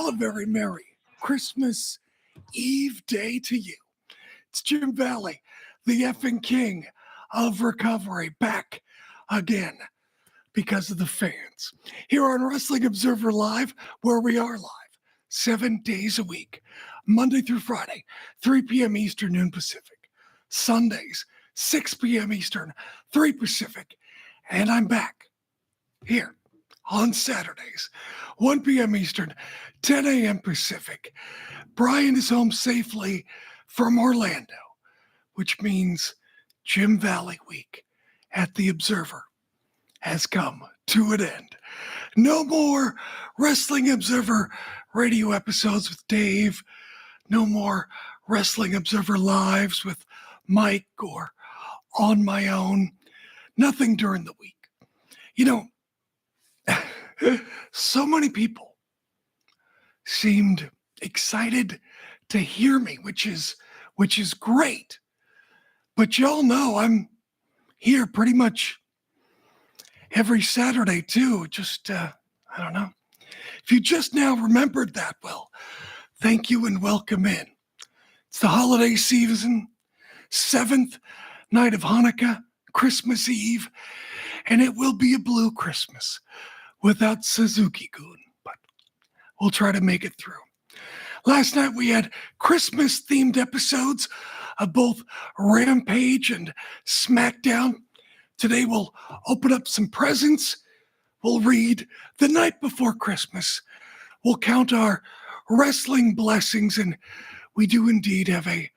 a very merry Christmas Eve day to you. It's Jim Valley, the effing king of recovery, back again because of the fans. Here on Wrestling Observer Live, where we are live 7 days a week, Monday through Friday, 3 p.m. Eastern, noon Pacific. Sundays, 6 p.m. Eastern, 3 Pacific. And I'm back here on Saturdays, 1 p.m. Eastern, 10 a.m. Pacific. Brian is home safely from Orlando, which means Jim Valley Week at the Observer has come to an end. No more Wrestling Observer radio episodes with Dave. No more Wrestling Observer lives with Mike or on my own. Nothing during the week. You know, so many people seemed excited to hear me, which is great. But y'all know I'm here pretty much every Saturday too. Just I don't know. If you just now remembered that, well, thank you and welcome in. It's the holiday season, 7th night of Hanukkah, Christmas Eve, and it will be a blue Christmas without Suzuki-gun, but we'll try to make it through. Last night we had Christmas-themed episodes of both Rampage and Smackdown. Today we'll open up some presents. We'll read The Night Before Christmas. We'll count our wrestling blessings, and we do indeed have a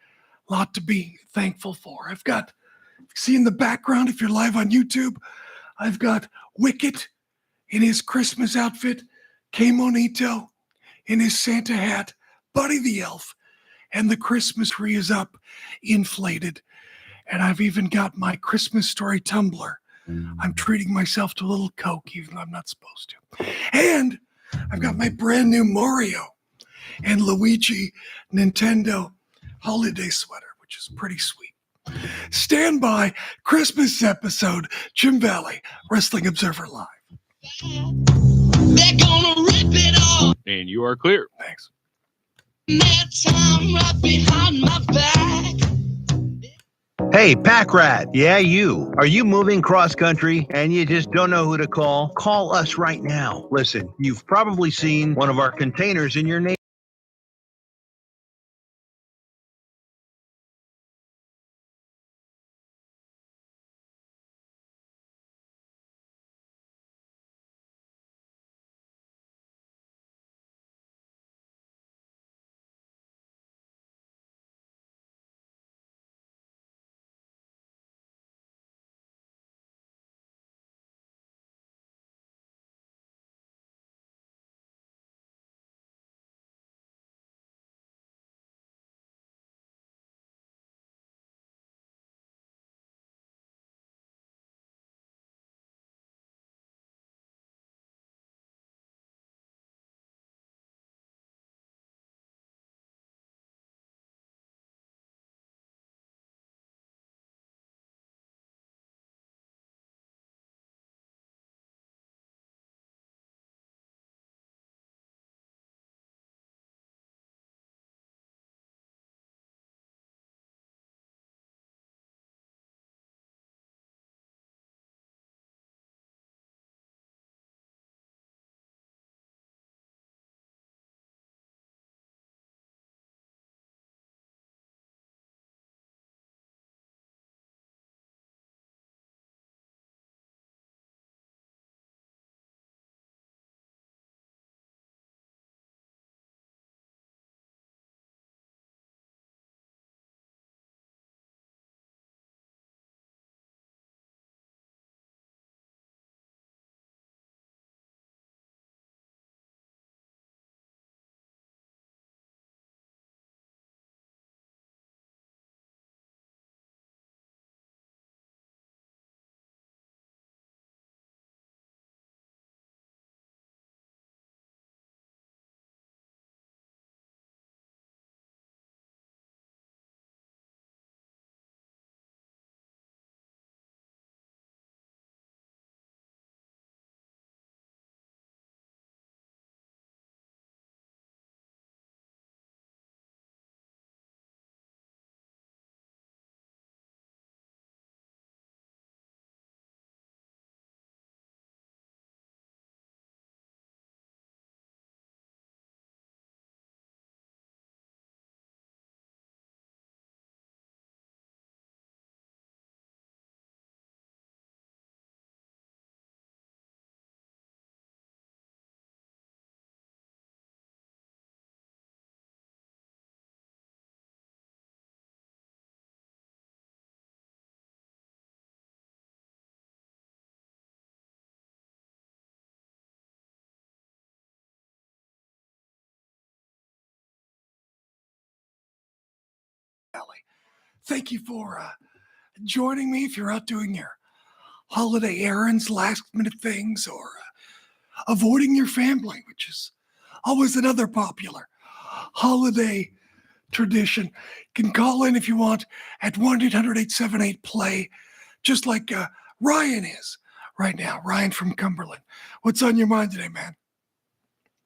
lot to be thankful for. I've got, see in the background, if you're live on YouTube, I've got Wicket in his Christmas outfit, Kay Monito in his Santa hat, Buddy the Elf, and the Christmas tree is up, inflated. And I've even got my Christmas story tumbler. I'm treating myself to a little Coke, even though I'm not supposed to. And I've got my brand new Mario and Luigi Nintendo holiday sweater, which is pretty sweet. Stand by, Christmas episode, Jim Valley, Wrestling Observer Live. They're gonna rip it off. And you are clear. Thanks. That time right behind my back. Hey, Pack Rat. Yeah, you. Are you moving cross country and you just don't know who to call? Call us right now. Listen, you've probably seen one of our containers in your neighborhood. thank you for joining me if you're out doing your holiday errands, last minute things, or avoiding your family, which is always another popular holiday tradition. You can call in if you want at 1-800-878-PLAY, just like Ryan is right now. Ryan from Cumberland. What's on your mind today, man?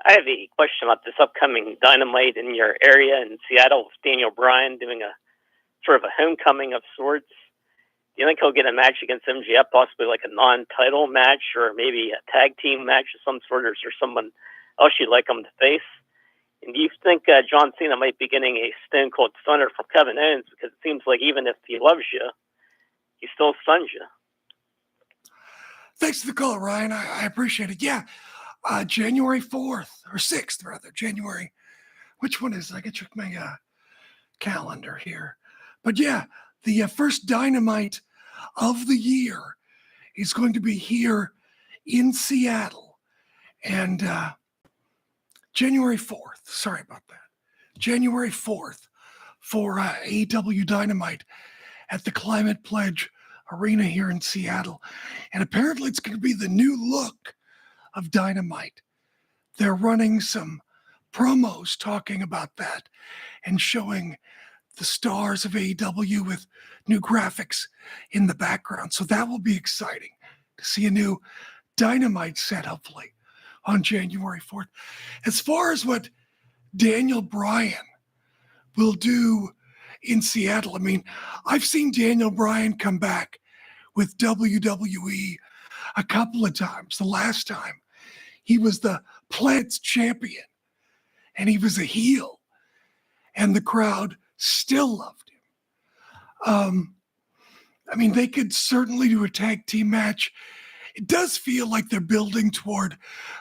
I have a question about this upcoming Dynamite in your area in Seattle with Daniel Bryan doing a sort of a homecoming of sorts. Do you think he'll get a match against MJF, possibly like a non-title match or maybe a tag team match of some sort, or is there someone else you'd like him to face? And do you think John Cena might be getting a Stone Cold Stunner from Kevin Owens? Because it seems like even if he loves you, he still stuns you. Thanks for the call, Ryan. I appreciate it. Yeah, January 4th, or 6th, rather. January. Which one is it? I can check my calendar here. But yeah, the first Dynamite of the year is going to be here in Seattle. And January 4th, sorry about that. January 4th for AEW Dynamite at the Climate Pledge Arena here in Seattle. And apparently it's going to be the new look of Dynamite. They're running some promos talking about that and showing the stars of AEW with new graphics in the background. So that will be exciting to see a new Dynamite set, hopefully, on January 4th. As far as what Daniel Bryan will do in Seattle, I mean, I've seen Daniel Bryan come back with WWE a couple of times. The last time, he was the Plants champion, and he was a heel, and the crowd still loved him. I mean, they could certainly do a tag team match. It does feel like they're building toward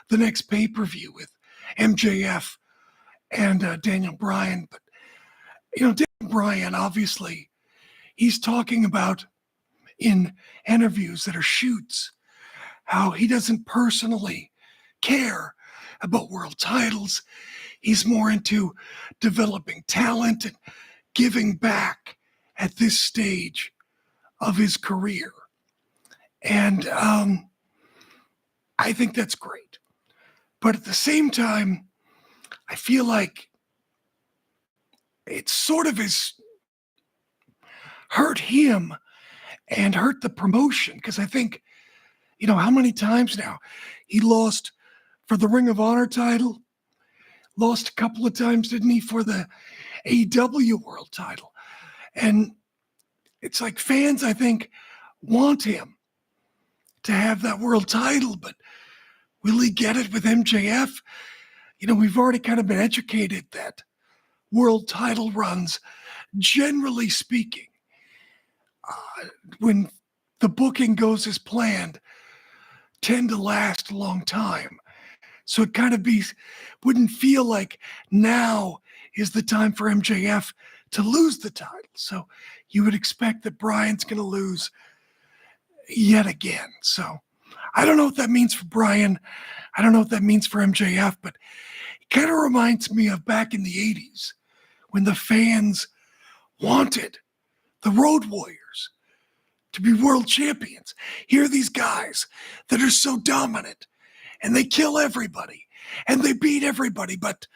the next pay-per-view with MJF and Daniel Bryan. But, you know, Daniel Bryan, obviously, he's talking about in interviews that are shoots how he doesn't personally care about world titles. He's more into developing talent and giving back at this stage of his career. And I think that's great. But at the same time, I feel like it sort of has hurt him and hurt the promotion, because I think, you know, how many times now he lost for the Ring of Honor title, lost a couple of times, didn't he, for the AEW world title? And it's like fans, I think, want him to have that world title, but will he get it with MJF? You know, we've already kind of been educated that world title runs, generally speaking, when the booking goes as planned, tend to last a long time. So it kind of wouldn't feel like now is the time for MJF to lose the title. So you would expect that Bryan's going to lose yet again. So I don't know what that means for Bryan. I don't know what that means for MJF, but it kind of reminds me of back in the 80s when the fans wanted the Road Warriors to be world champions. Here are these guys that are so dominant, and they kill everybody, and they beat everybody, but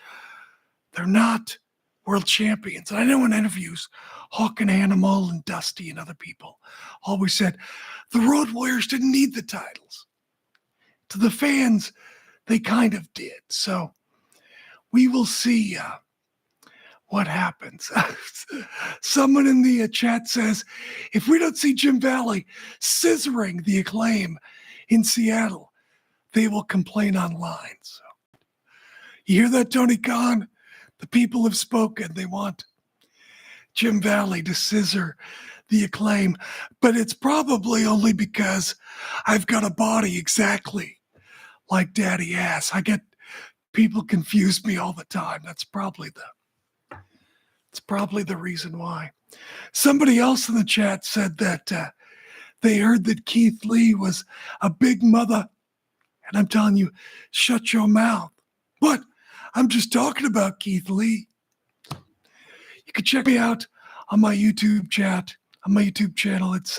they're not world champions. And I know in interviews, Hawk and Animal and Dusty and other people always said the Road Warriors didn't need the titles. To the fans, they kind of did. So we will see what happens. Someone in the chat says, if we don't see Jim Valley scissoring the Acclaim in Seattle, they will complain online. So you hear that, Tony Khan? The people have spoken. They want Jim Valley to scissor the Acclaim, but it's probably only because I've got a body exactly like Daddy Ass. I get people confuse me all the time. That's probably the reason why. Somebody else in the chat said that they heard that Keith Lee was a big mother. And I'm telling you, shut your mouth. What? I'm just talking about Keith Lee. You can check me out on my YouTube chat, on my YouTube channel. It's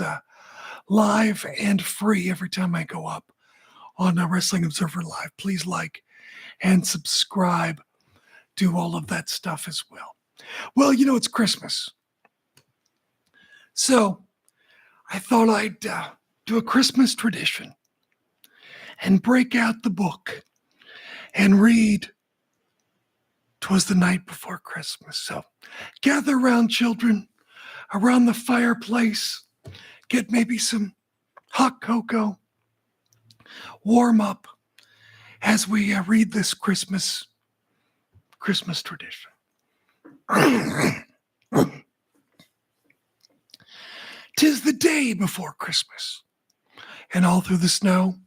live and free every time I go up on Wrestling Observer Live. Please like and subscribe. Do all of that stuff as well. Well, it's Christmas. So I thought I'd do a Christmas tradition and break out the book and read 'Twas the Night Before Christmas. So gather around, children, around the fireplace. Get maybe some hot cocoa. Warm up as we read this Christmas tradition. 'Tis the day before Christmas, and all through the snow,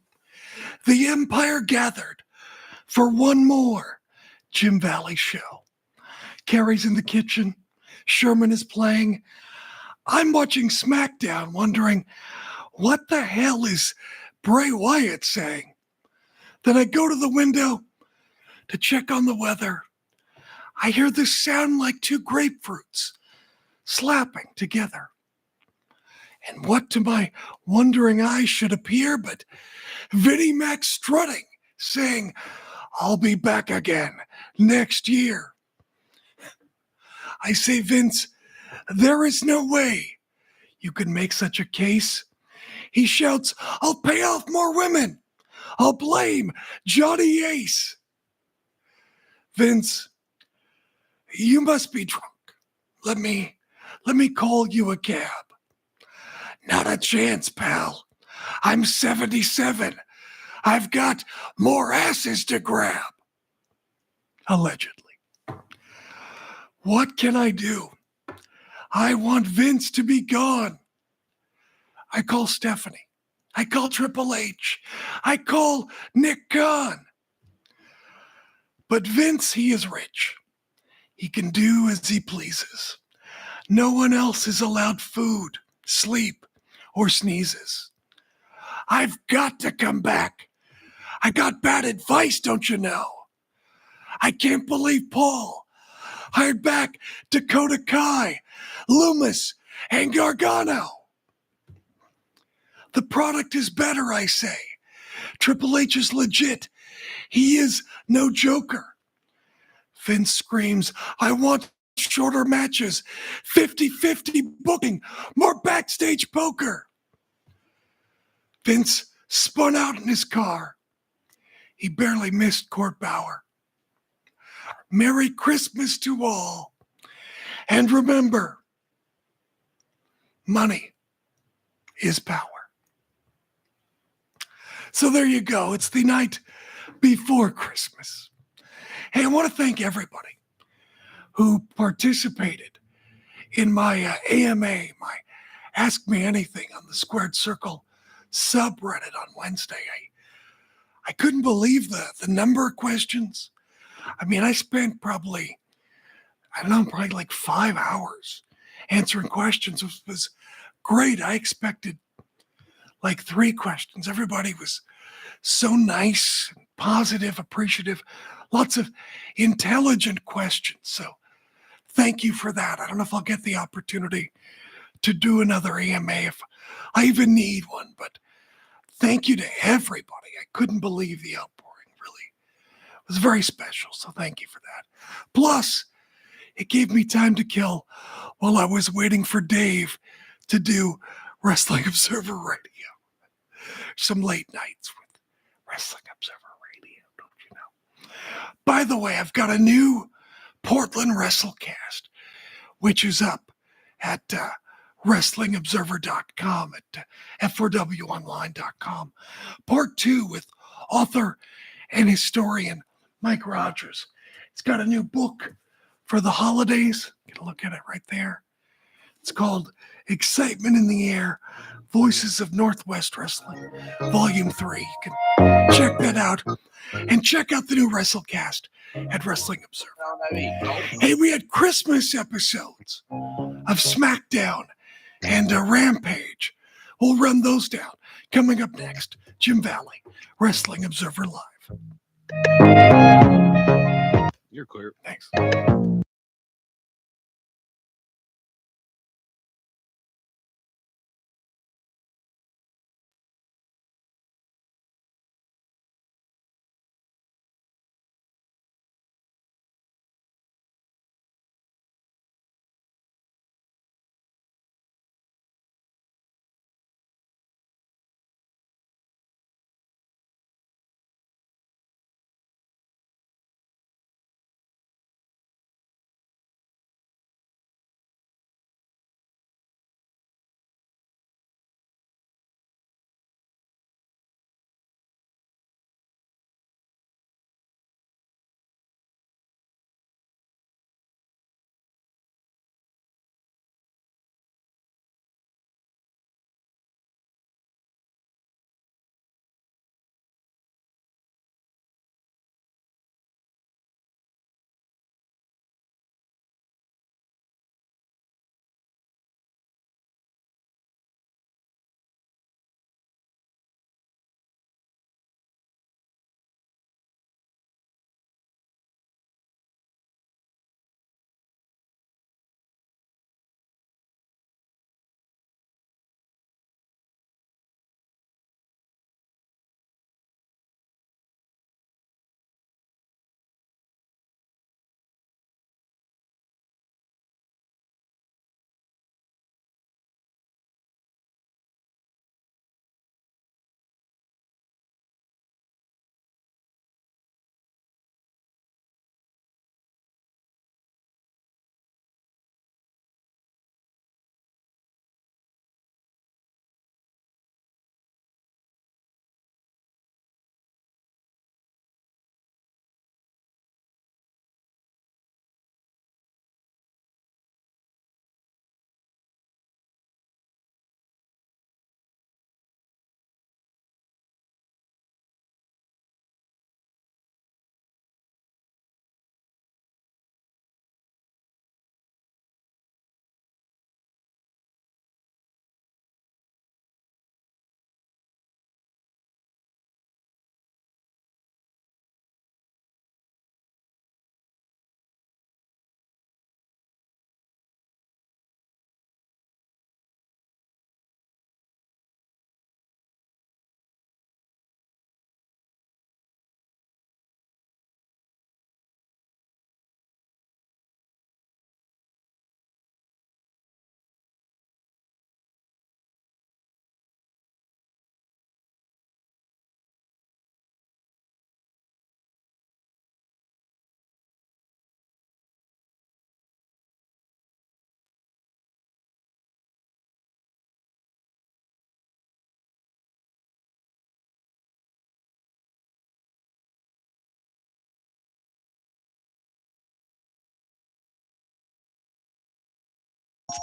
the Empire gathered for one more Jim Valley show. Carrie's in the kitchen. Sherman is playing. I'm watching Smackdown, wondering, what the hell is Bray Wyatt saying? Then I go to the window to check on the weather. I hear this sound like two grapefruits slapping together. And what to my wondering eyes should appear but Vinnie Mac strutting, saying, I'll be back again next year. I say, Vince, there is no way you can make such a case. He shouts, I'll pay off more women. I'll blame Johnny Ace. Vince, you must be drunk. Let me call you a cab. Not a chance, pal. I'm 77. I've got more asses to grab. Allegedly. What can I do? I want Vince to be gone. I call Stephanie. I call Triple H. I call Nick Khan. But Vince, he is rich. He can do as he pleases. No one else is allowed food, sleep, or sneezes. I've got to come back. I got bad advice, don't you know? I can't believe Paul hired back Dakota Kai, Loomis, and Gargano. The product is better, I say. Triple H is legit. He is no joker. Vince screams, I want shorter matches, 50-50 booking, more backstage poker. Vince spun out in his car. He barely missed Court Bauer. Merry Christmas to all. And remember, money is power. So there you go. It's the night before Christmas. Hey, I want to thank everybody who participated in my AMA, my Ask Me Anything on the Squared Circle subreddit on Wednesday. I couldn't believe the number of questions. I mean, I spent probably like 5 hours answering questions. It was great. I expected like 3 questions. Everybody was so nice, positive, appreciative, lots of intelligent questions. So thank you for that. I don't know if I'll get the opportunity to do another AMA if I even need one, but thank you to everybody. I couldn't believe the outpouring, really. It was very special, so thank you for that. Plus, it gave me time to kill while I was waiting for Dave to do Wrestling Observer Radio. Some late nights with Wrestling Observer Radio, don't you know? By the way, I've got a new Portland WrestleCast, which is up at WrestlingObserver.com, at F4WOnline.com. Part 2 with author and historian Mike Rogers. It's got a new book for the holidays. Get a look at it right there. It's called Excitement in the Air, Voices of Northwest Wrestling, Volume 3. You can check that out. And check out the new WrestleCast at Wrestling Observer. Hey, we had Christmas episodes of Smackdown and Rampage. We'll run those down. Coming up next, Jim Valley, Wrestling Observer Live. You're clear. Thanks.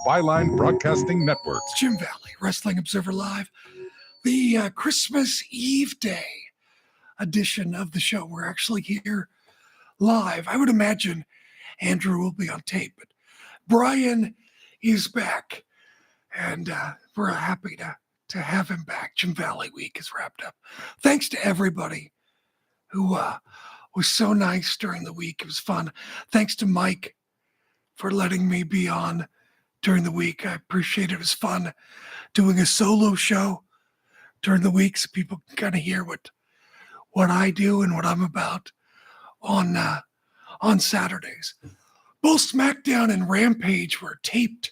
Byline Broadcasting Network. It's Jim Valley, Wrestling Observer Live, the Christmas Eve Day edition of the show. We're actually here live. I would imagine Andrew will be on tape, but Brian is back, and we're happy to have him back. Jim Valley Week is wrapped up. Thanks to everybody who was so nice during the week. It was fun. Thanks to Mike for letting me be on during the week. I appreciate it. It was fun doing a solo show during the week so people can kind of hear what I do and what I'm about on Saturdays. Both Smackdown and Rampage were taped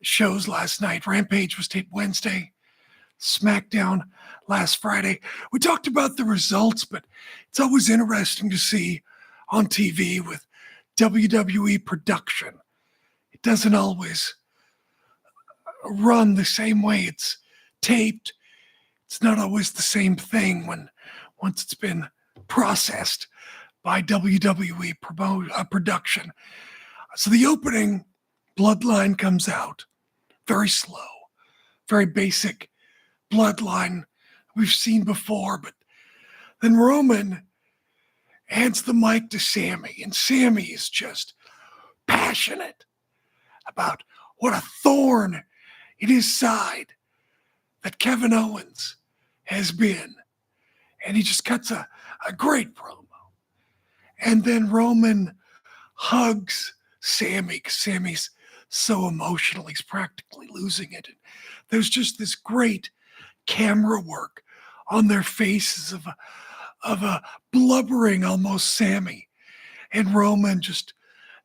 shows last night. Rampage was taped Wednesday, Smackdown last Friday. We talked about the results, but it's always interesting to see on TV with WWE production. It doesn't always run the same way it's taped. It's not always the same thing once it's been processed by WWE production. So the opening bloodline comes out very slow, very basic bloodline we've seen before, but then Roman hands the mic to Sammy, and Sammy is just passionate about what a thorn in his side that Kevin Owens has been. And he just cuts a great promo. And then Roman hugs Sammy because Sammy's so emotional. He's practically losing it. And there's just this great camera work on their faces of a blubbering almost Sammy, and Roman just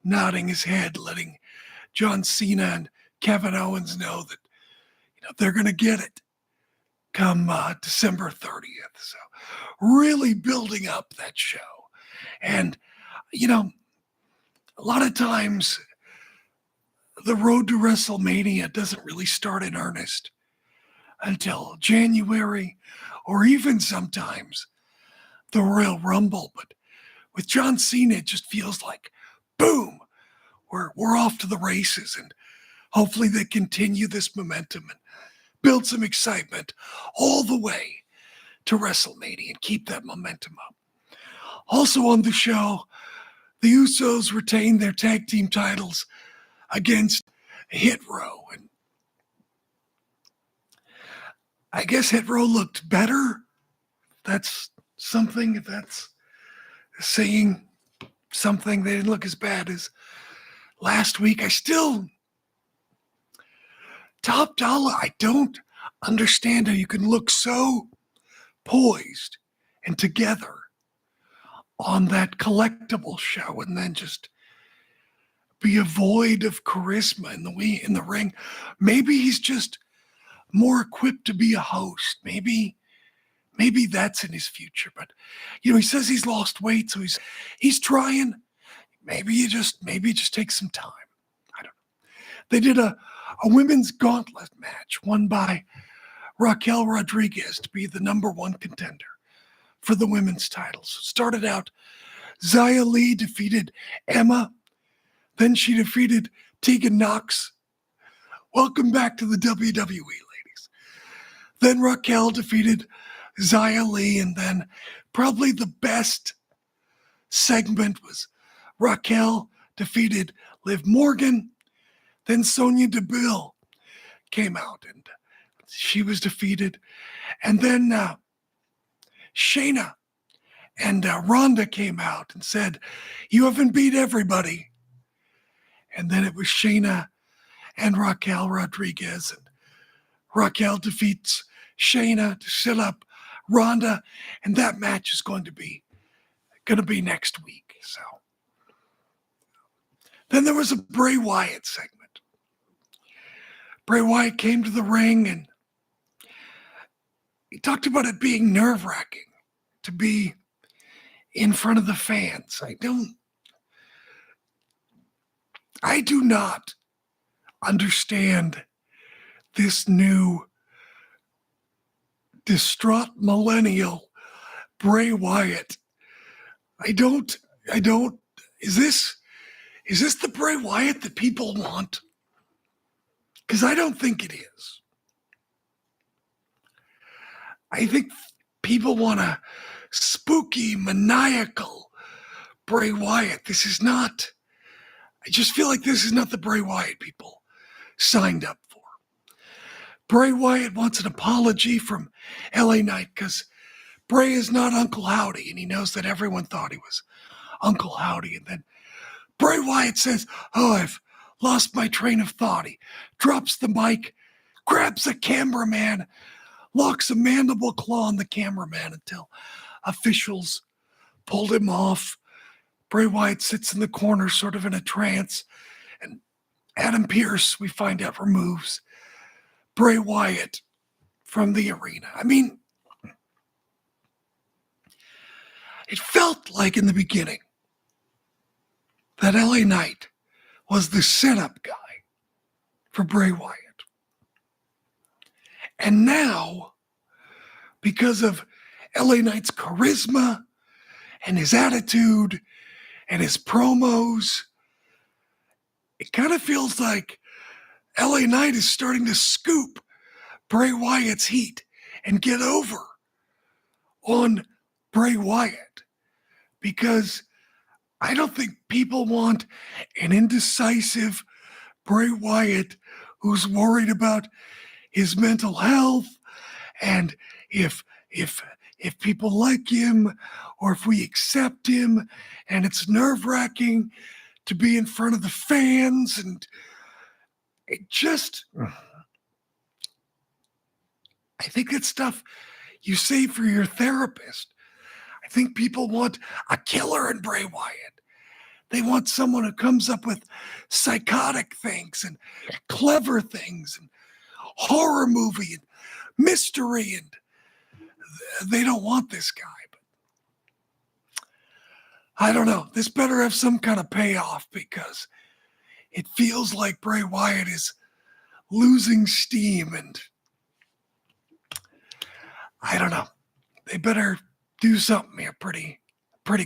nodding his head, letting John Cena and Kevin Owens know that they're going to get it come December 30th. So really building up that show. And, a lot of times the road to WrestleMania doesn't really start in earnest until January, or even sometimes the Royal Rumble. But with John Cena, it just feels like, boom, we're off to the races, and hopefully they continue this momentum and build some excitement all the way to WrestleMania and keep that momentum up. Also on the show, the Usos retained their tag team titles against Hit Row, and I guess Hit Row looked better. That's something, if that's saying something. They didn't look as bad as last week. Top Dollar, I don't understand how you can look so poised and together on that collectible show and then just be a void of charisma in the ring. Maybe he's just more equipped to be a host. Maybe that's in his future. But he says he's lost weight, so he's trying. Maybe it just takes some time. I don't know. They did a women's gauntlet match won by Raquel Rodriguez to be the number one contender for the women's titles. It started out, Xia Li defeated Emma. Then she defeated Tegan Nox. Welcome back to the WWE, ladies. Then Raquel defeated Xia Li, and then probably the best segment was Raquel defeated Liv Morgan. Then Sonya Deville came out, and she was defeated. And then Shayna and Ronda came out and said, "You haven't beat everybody." And then it was Shayna and Raquel Rodriguez, and Raquel defeats Shayna to set up Ronda, and that match is going to be next week. So then there was a Bray Wyatt segment. Bray Wyatt came to the ring and he talked about it being nerve-wracking to be in front of the fans. I do not understand this new distraught millennial Bray Wyatt. I don't, is this the Bray Wyatt that people want? because I don't think it is. I think people want a spooky, maniacal Bray Wyatt. This is not, I just feel like this is not the Bray Wyatt people signed up for. Bray Wyatt wants an apology from LA Knight because Bray is not Uncle Howdy, and he knows that everyone thought he was Uncle Howdy. And then Bray Wyatt says, "Oh, I've lost my train of thought." He drops the mic, grabs a cameraman, locks a mandible claw on the cameraman until officials pulled him off. Bray Wyatt sits in the corner, sort of in a trance, and Adam Pearce, we find out, removes Bray Wyatt from the arena. I mean, it felt like in the beginning that LA Knight was the setup guy for Bray Wyatt. And now, because of LA Knight's charisma and his attitude and his promos, it kind of feels like LA Knight is starting to scoop Bray Wyatt's heat and get over on Bray Wyatt, because I don't think people want an indecisive Bray Wyatt who's worried about his mental health and if people like him or if we accept him, and it's nerve-wracking to be in front of the fans, and it just, I think it's stuff you say for your therapist. I think people want a killer in Bray Wyatt. They want someone who comes up with psychotic things and clever things and horror movie and mystery, and they don't want this guy. But I don't know. This better have some kind of payoff, because it feels like Bray Wyatt is losing steam, and I don't know. They better do something here pretty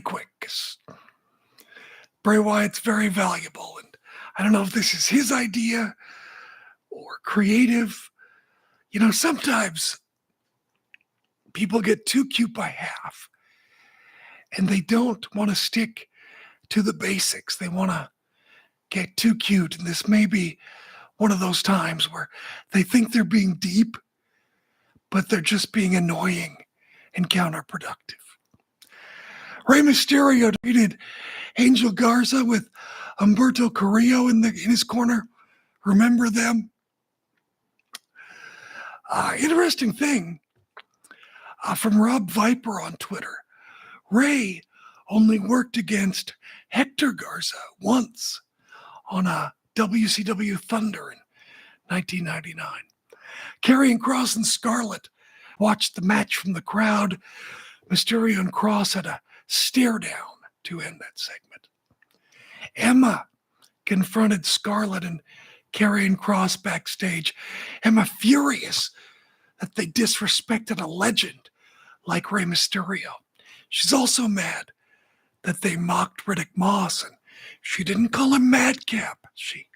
quick, because Bray Wyatt's very valuable, and I don't know if this is his idea or creative. You know, sometimes people get too cute by half, and they don't want to stick to the basics. They want to get too cute, and this may be one of those times where they think they're being deep, but they're just being annoying and counterproductive. Rey Mysterio defeated Angel Garza with Humberto Carrillo in his corner. Remember them? Interesting thing from Rob Viper on Twitter. Rey only worked against Hector Garza once on a WCW Thunder in 1999. Karrion Kross and Scarlett watched the match from the crowd. Mysterio and Kross had a stare down to end that segment. Emma confronted Scarlett and Karrion Kross backstage. Emma furious that they disrespected a legend like Rey Mysterio. She's also mad that they mocked Riddick Moss, and she didn't call him Madcap. She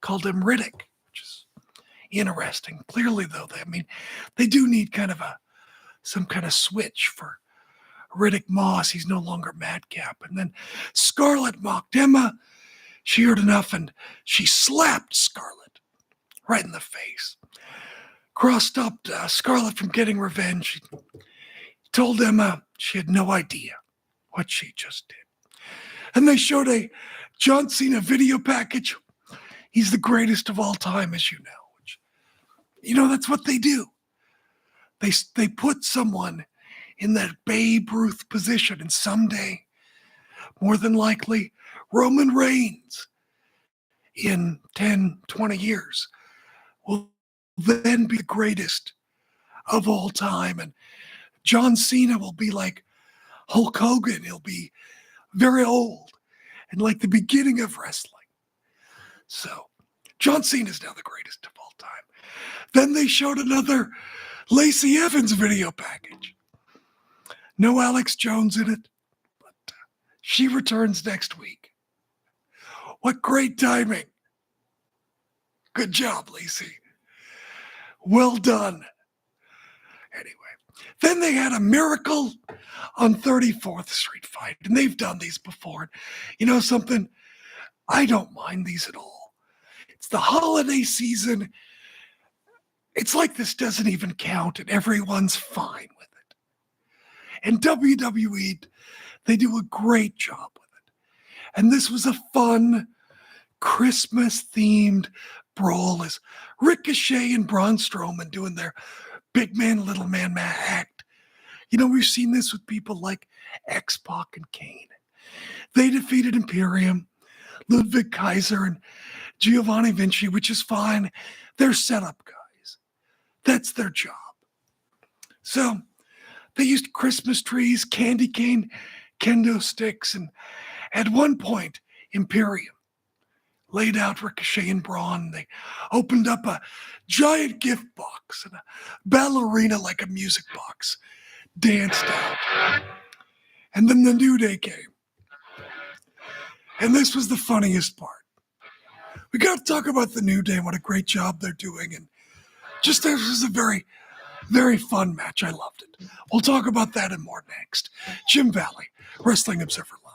called him Riddick, which is interesting. Clearly, though, they do need some kind of switch for Riddick Moss. He's no longer Madcap. And then Scarlett mocked Emma. She heard enough, and she slapped Scarlett right in the face. Kross stopped Scarlett from getting revenge. He told Emma she had no idea what she just did. And they showed a John Cena video package. He's the greatest of all time, as you know. Which, that's what they do. They put someone in that Babe Ruth position, and someday, more than likely, Roman Reigns in 10, 20 years will then be the greatest of all time. And John Cena will be like Hulk Hogan. He'll be very old and like the beginning of wrestling. So John Cena is now the greatest of all time. Then they showed another Lacey Evans video package. No Alex Jones in it, but she returns next week. What great timing. Good job, Lacey. Well done. Anyway, then they had a Miracle on 34th Street fight, and they've done these before. You know something? I don't mind these at all. It's the holiday season. It's like this doesn't even count, and everyone's fine with it. And WWE, they do a great job with it. And this was a fun, Christmas-themed brawl as Ricochet and Braun Strowman doing their big man, little man act. You know, we've seen this with people like X-Pac and Kane. They defeated Imperium, Ludwig Kaiser, and Giovanni Vinci, which is fine. They're setup guys. That's their job. So they used Christmas trees, candy cane, kendo sticks, and at one point, Imperium laid out Ricochet and Braun. They opened up a giant gift box, and a ballerina like a music box danced out. And then the New Day came. And this was the funniest part. We got to talk about the New Day and what a great job they're doing. And just this was a very, very fun match. I loved it. We'll talk about that and more next. Jim Valley, Wrestling Observer Live.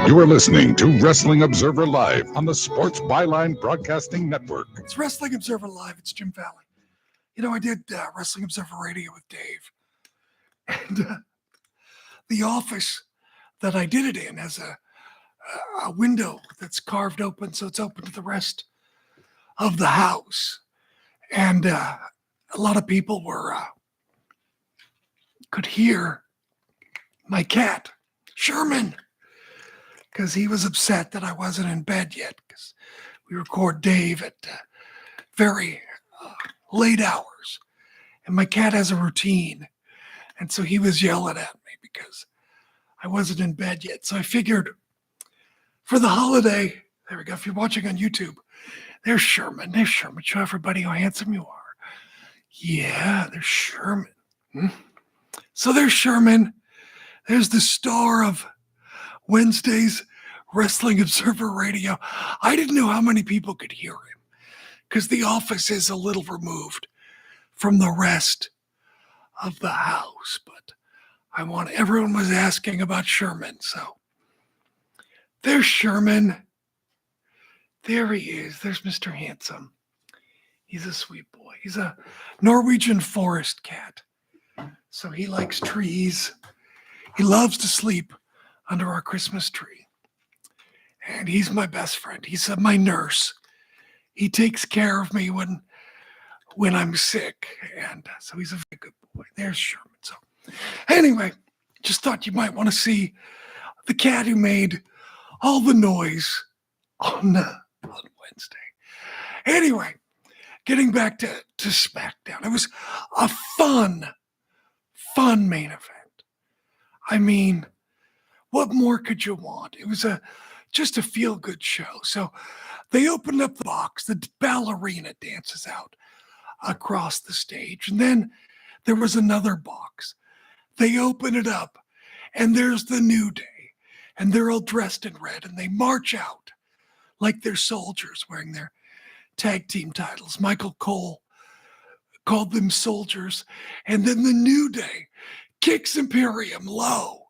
You are listening to Wrestling Observer Live on the Sports Byline Broadcasting Network. It's Wrestling Observer Live. It's Jim Valley. You know, I did Wrestling Observer Radio with Dave. And The Office, that I did it in has a window that's carved open, so it's open to the rest of the house. And a lot of people could hear my cat, Sherman, because he was upset that I wasn't in bed yet, because we record Dave at very late hours. And my cat has a routine. And so he was yelling at me because I wasn't in bed yet. So I figured for the holiday, there we go. If you're watching on YouTube, there's Sherman. There's Sherman. Show everybody how handsome you are. Yeah, there's Sherman. So there's Sherman. There's the star of Wednesday's Wrestling Observer Radio. I didn't know how many people could hear him because the office is a little removed from the rest of the house. But everyone was asking about Sherman. So there's Sherman. There he is. There's Mr. Handsome. He's a sweet boy. He's a Norwegian forest cat. So he likes trees. He loves to sleep under our Christmas tree. And he's my best friend. He's my nurse. He takes care of me when I'm sick. And so he's a very good boy. There's Sherman. So anyway, just thought you might want to see the cat who made all the noise on Wednesday. Anyway, getting back to Smackdown. It was a fun main event. I mean, what more could you want? It was just a feel-good show. So they opened up the box. The ballerina dances out across the stage. And then there was another box. They open it up, and there's the New Day. And they're all dressed in red, and they march out like they're soldiers wearing their tag team titles. Michael Cole called them soldiers. And then the New Day kicks Imperium low.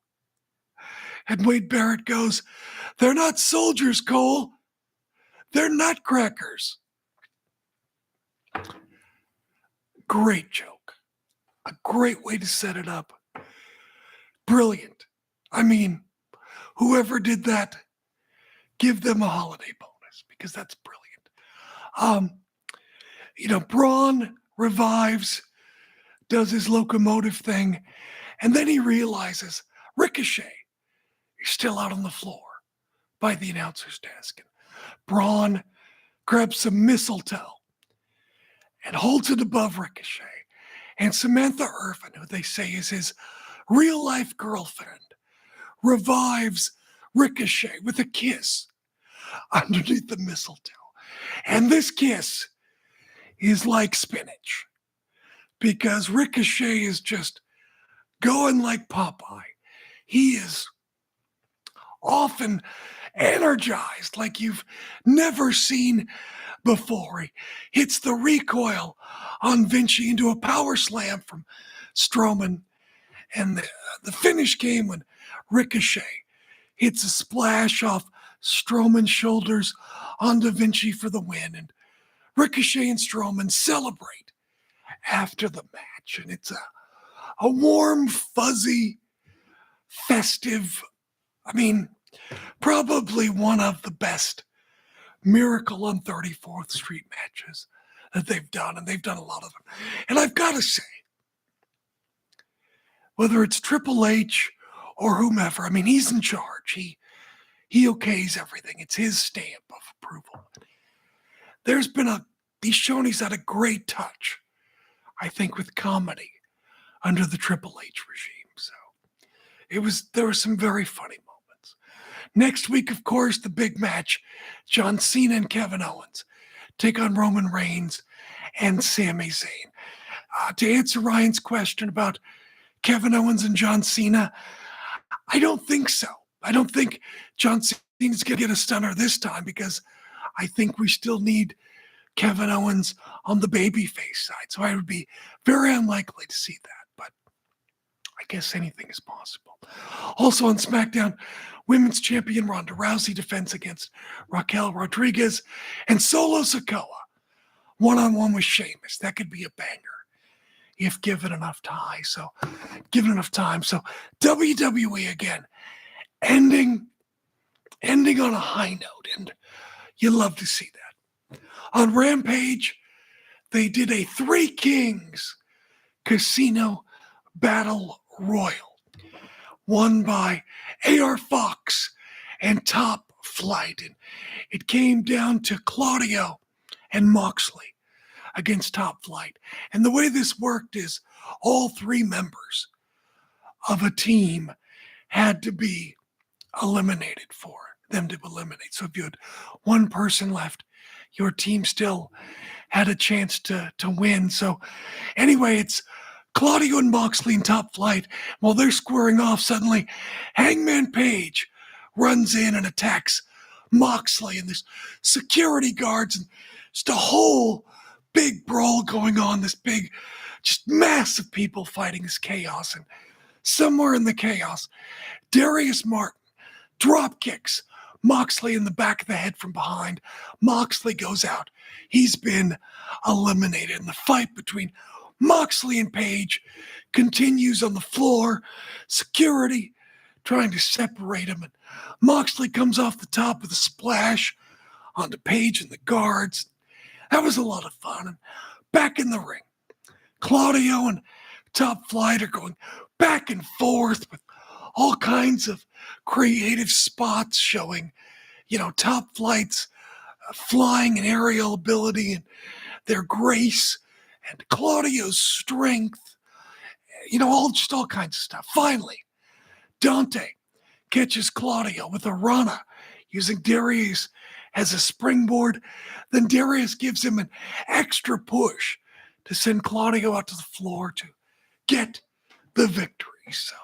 And Wade Barrett goes, "They're not soldiers, Cole. They're nutcrackers." Great joke. A great way to set it up. Brilliant. I mean, whoever did that, give them a holiday bonus because that's brilliant. Braun revives, does his locomotive thing, and then he realizes Ricochet is still out on the floor by the announcer's desk. And Braun grabs some mistletoe and holds it above Ricochet. And Samantha Irvin, who they say is his real-life girlfriend, revives Ricochet with a kiss underneath the mistletoe. And this kiss is like spinach because Ricochet is just going like Popeye. He is often energized like you've never seen before. He hits the recoil on Vinci into a power slam from Strowman. And the finish came when Ricochet hits a splash off Strowman's shoulders onto Vinci for the win. And Ricochet and Strowman celebrate after the match. And it's a warm, fuzzy, festive, probably one of the best Miracle on 34th Street matches that they've done. And they've done a lot of them. And I've got to say, whether it's Triple H or whomever, he's in charge. He okays everything. It's his stamp of approval. He's shown he's had a great touch, I think, with comedy under the Triple H regime. So there were some very funny moments. Next week, of course, the big match, John Cena and Kevin Owens take on Roman Reigns and Sami Zayn. To answer Ryan's question about Kevin Owens and John Cena, I don't think so. I don't think John Cena's going to get a stunner this time because I think we still need Kevin Owens on the babyface side. So I would be very unlikely to see that, but I guess anything is possible. Also on SmackDown, Women's Champion Ronda Rousey defends against Raquel Rodriguez and Solo Sikoa one-on-one with Sheamus. That could be a banger if given enough time. So WWE again ending on a high note, and you love to see that. On Rampage, they did a Three Kings Casino Battle Royal, won by AR Fox and Top Flight. And it came down to Claudio and Moxley against Top Flight. And the way this worked is all three members of a team had to be eliminated for them to eliminate. So if you had one person left, your team still had a chance to win. So anyway, it's Claudio and Moxley in Top Flight. While they're squaring off, suddenly Hangman Page runs in and attacks Moxley, and there's security guards, and just a whole big brawl going on, this big, just mass of people fighting this chaos. And somewhere in the chaos, Darius Martin drop kicks Moxley in the back of the head from behind. Moxley goes out. He's been eliminated. And the fight between Moxley and Page continues on the floor. Security trying to separate him. And Moxley comes off the top with a splash onto Page and the guards. That was a lot of fun. And back in the ring, Claudio and Top Flight are going back and forth with all kinds of creative spots showing, Top Flight's flying and aerial ability and their grace and Claudio's strength, all kinds of stuff. Finally, Dante catches Claudio with a Rana using Darius as a springboard. Then Darius gives him an extra push to send Claudio out to the floor to get the victory. So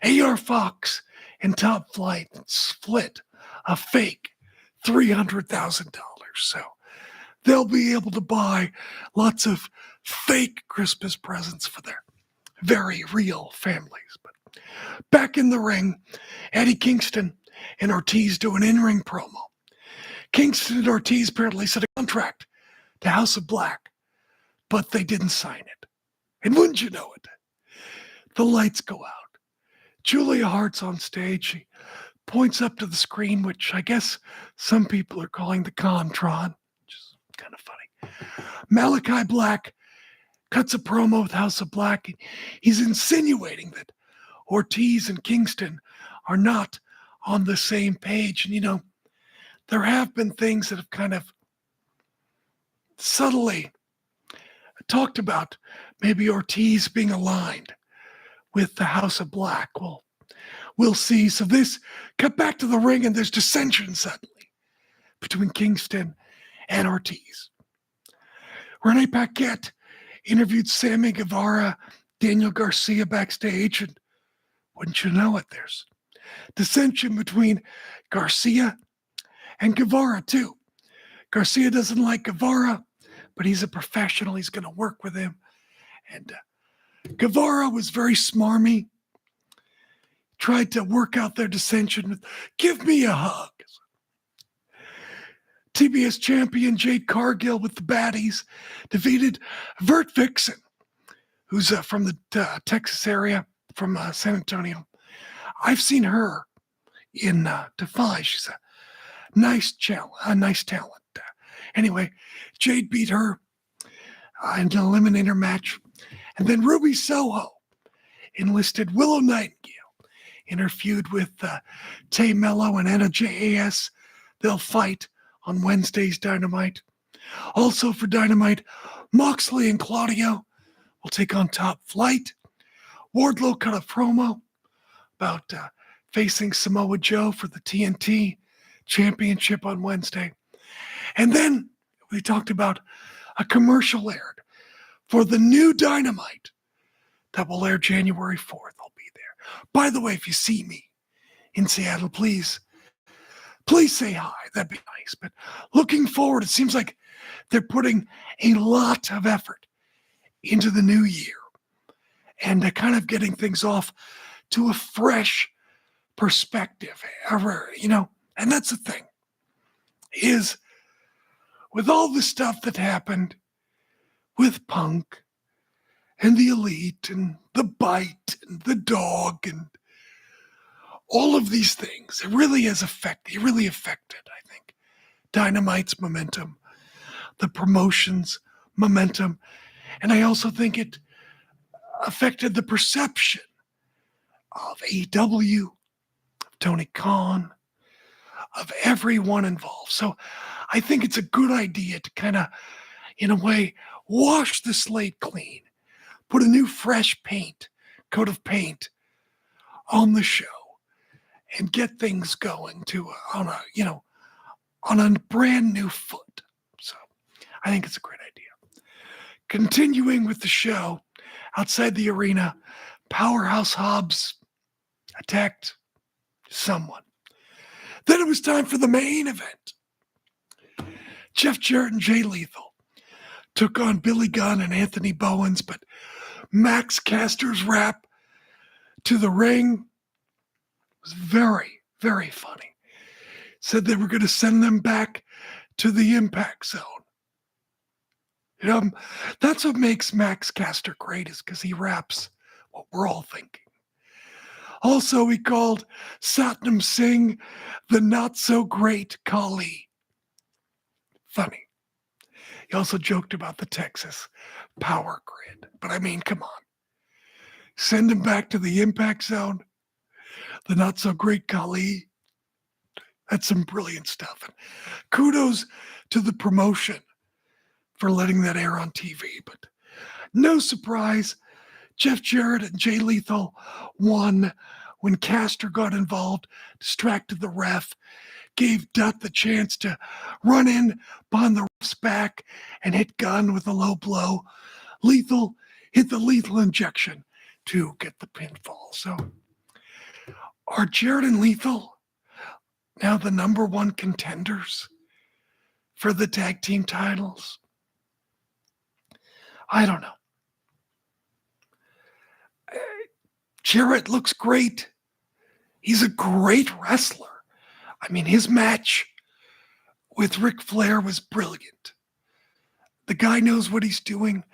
AR Fox and Top Flight split a fake $300,000. So they'll be able to buy lots of fake Christmas presents for their very real families. But back in the ring, Eddie Kingston and Ortiz do an in-ring promo. Kingston and Ortiz apparently set a contract to House of Black, but they didn't sign it. And wouldn't you know it, the lights go out. Julia Hart's on stage. She points up to the screen, which I guess some people are calling the Contron, which is kind of funny. Malachi Black cuts a promo with House of Black. He's insinuating that Ortiz and Kingston are not on the same page. And, there have been things that have kind of subtly talked about maybe Ortiz being aligned with the House of Black. Well, we'll see. So this cut back to the ring, and there's dissension suddenly between Kingston and Ortiz. Rene Paquette interviewed Sammy Guevara, Daniel Garcia backstage, and wouldn't you know it, there's dissension between Garcia and Guevara too. Garcia doesn't like Guevara, but he's a professional. He's going to work with him. And Guevara was very smarmy. Tried to work out their dissension with, give me a hug. TBS champion Jade Cargill with the baddies defeated Vert Vixen, who's from the Texas area, from San Antonio. I've seen her in Defy. She's a nice talent. Anyway, Jade beat her in an eliminator match. And then Ruby Soho enlisted Willow Nightingale in her feud with Tay Mello and Anna JAS. They'll fight on Wednesday's Dynamite. Also for Dynamite, Moxley and Claudio will take on Top Flight. Wardlow cut a promo about facing Samoa Joe for the TNT Championship on Wednesday. And then we talked about a commercial aired for the new Dynamite that will air January 4th. I'll be there. By the way, if you see me in Seattle, please say hi. That'd be nice. But looking forward, it seems like they're putting a lot of effort into the new year and kind of getting things off to a fresh perspective. And that's the thing, is with all the stuff that happened with Punk and the Elite and the Bite and the Dog and all of these things, it really affected, I think, Dynamite's momentum, the promotion's momentum, and I also think it affected the perception of AEW, of Tony Khan, of everyone involved. So I think it's a good idea to kind of, in a way, wash the slate clean, put a new fresh coat of paint on the show, and get things going on a brand new foot. So I think it's a great idea. Continuing with the show, outside the arena, Powerhouse Hobbs attacked someone. Then it was time for the main event. Jeff Jarrett and Jay Lethal took on Billy Gunn and Anthony Bowens, but Max Caster's rap to the ring was very, very funny. Said they were going to send them back to the Impact Zone. That's what makes Max Caster great, is because he raps what we're all thinking. Also, he called Satnam Singh the not-so-great Kali. Funny. He also joked about the Texas power grid. But I mean, come on. Send him back to the Impact Zone, the not-so-great Kali. That's some brilliant stuff. And kudos to the promotion for letting that air on TV. But no surprise, Jeff Jarrett and Jay Lethal won when Caster got involved, distracted the ref, gave Dutt the chance to run in behind the ref's back and hit Gunn with a low blow. Lethal hit the lethal injection to get the pinfall. So are Jarrett and Lethal now the number one contenders for the tag team titles? I don't know. Jarrett looks great. He's a great wrestler. I mean, his match with Ric Flair was brilliant. The guy knows what he's doing.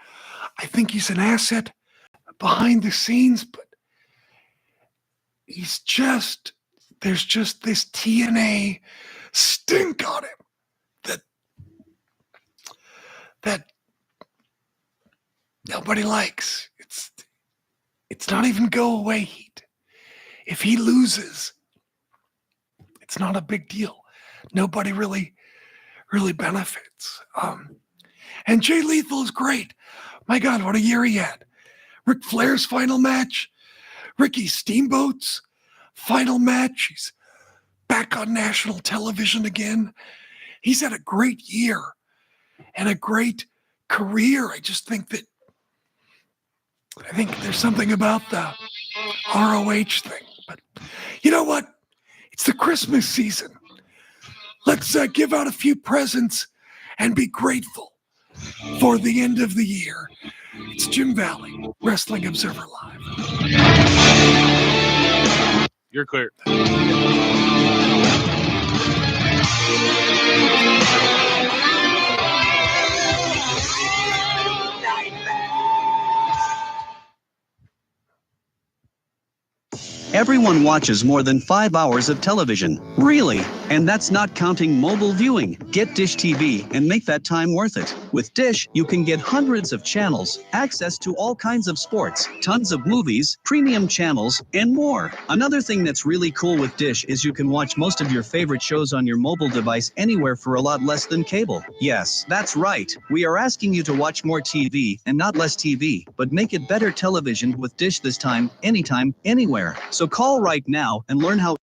I think he's an asset behind the scenes, but there's just this TNA stink on him that nobody likes. It's not even go away heat. If he loses, it's not a big deal. Nobody really benefits. And Jay Lethal is great. My God, what a year he had. Ric Flair's final match, Ricky Steamboat's final match. He's back on national television again. He's had a great year and a great career. I think there's something about the ROH thing. But you know what? It's the Christmas season. Let's give out a few presents and be grateful for the end of the year. It's Jim Valley, Wrestling Observer Live. You're clear. Everyone watches more than 5 hours of television. Really? And that's not counting mobile viewing. Get Dish TV and make that time worth it. With Dish, you can get hundreds of channels, access to all kinds of sports, tons of movies, premium channels, and more. Another thing that's really cool with Dish is you can watch most of your favorite shows on your mobile device anywhere for a lot less than cable. Yes, that's right. We are asking you to watch more TV and not less TV, but make it better television with Dish this time, anytime, anywhere. So call right now and learn how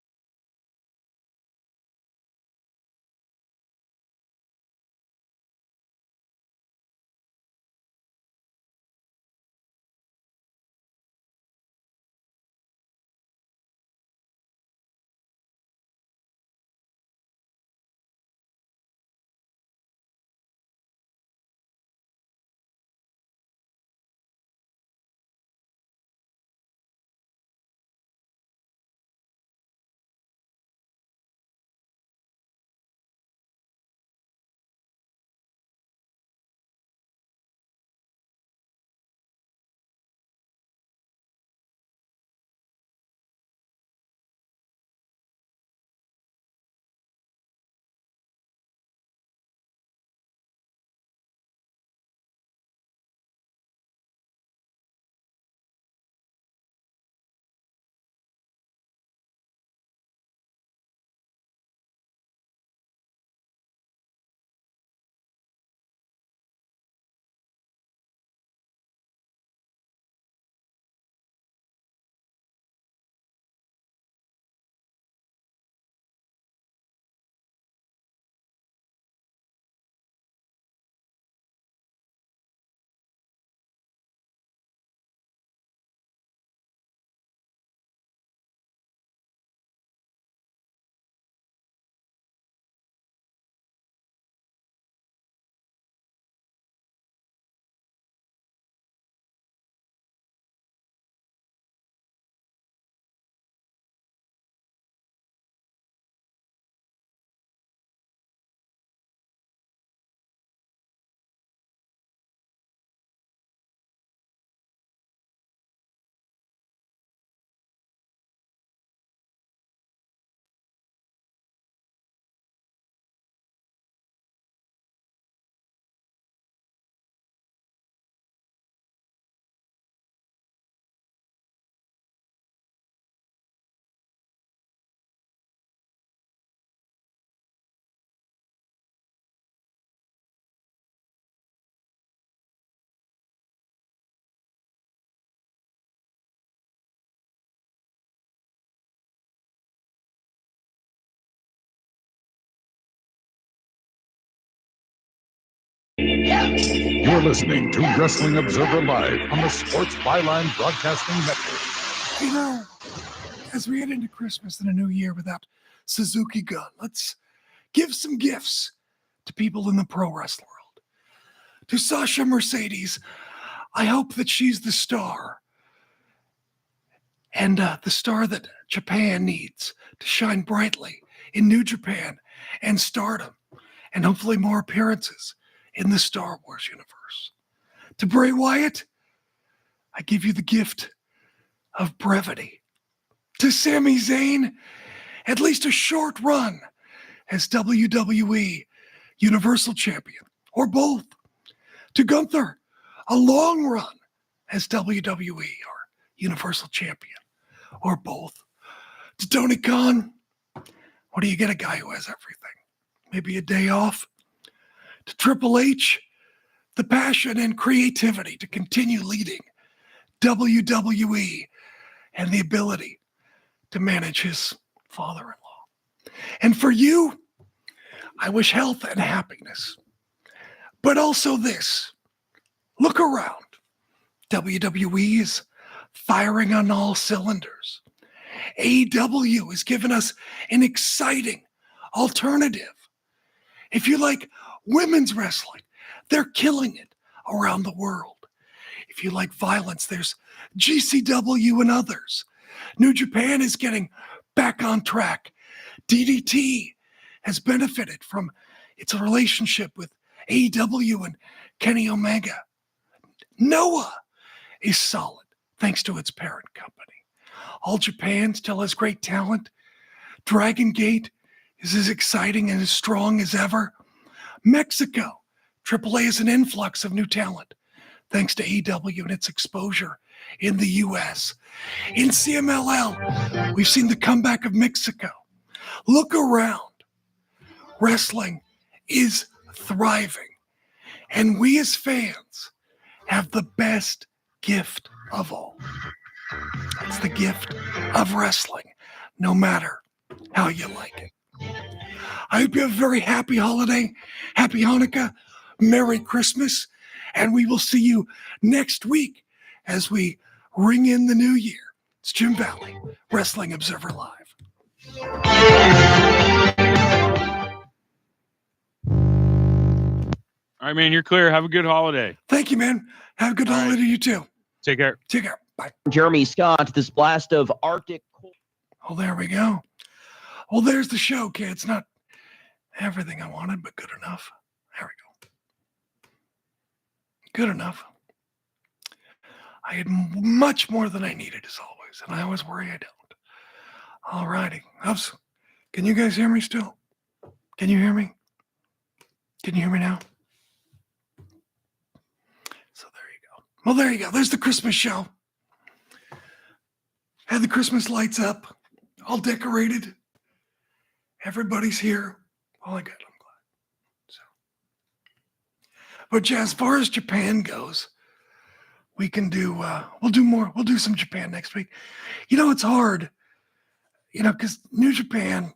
You're listening to Wrestling Observer Live on the Sports Byline Broadcasting Network. You know, as we head into Christmas and a new year without Suzuki Gun, let's give some gifts to people in the pro wrestling world. To Sasha Mercedes, I hope that she's the star. And the star that Japan needs to shine brightly in New Japan and Stardom, and hopefully more appearances in the Star Wars universe. To Bray Wyatt, I give you the gift of brevity. To Sami Zayn, at least a short run as WWE Universal Champion, or both. To Gunther, a long run as WWE or Universal Champion, or both. To Tony Khan, what do you get? A guy who has everything? Maybe a day off. To Triple H, the passion and creativity to continue leading WWE and the ability to manage his father-in-law. And for you, I wish health and happiness. But also this, look around. WWE is firing on all cylinders. AEW has given us an exciting alternative. If you like women's wrestling, they're killing it around the world. If you like violence, there's GCW and others. New Japan is getting back on track. DDT has benefited from its relationship with AEW and Kenny Omega. Noah is solid thanks to its parent company. All Japan still has great talent. Dragon Gate is as exciting and as strong as ever. Mexico, AAA is an influx of new talent thanks to AEW and its exposure in the U.S. In CMLL, we've seen the comeback of Mexico. Look around. Wrestling is thriving. And we as fans have the best gift of all. It's the gift of wrestling, no matter how you like it. I hope you have a very happy holiday, happy Hanukkah, Merry Christmas, and we will see you next week as we ring in the new year. It's Jim Valley, Wrestling Observer Live. All right, man, you're clear. Have a good holiday. Thank you, man. Have a good holiday, you too. Take care. Take care. Bye. Jeremy Scott, this blast of Arctic cold. Oh, there we go. Well, there's the show, kids. Not everything I wanted, but good enough. There we go. Good enough. I had much more than I needed, as always, and I always worry I don't. All righty. Can you guys hear me still? Can you hear me? Can you hear me now? So there you go. Well, there you go. There's the Christmas show. Had the Christmas lights up, all decorated. Everybody's here. All I got, I'm glad. So, but yeah, as far as Japan goes, we can do. We'll do more. We'll do some Japan next week. You know, it's hard. You know, because New Japan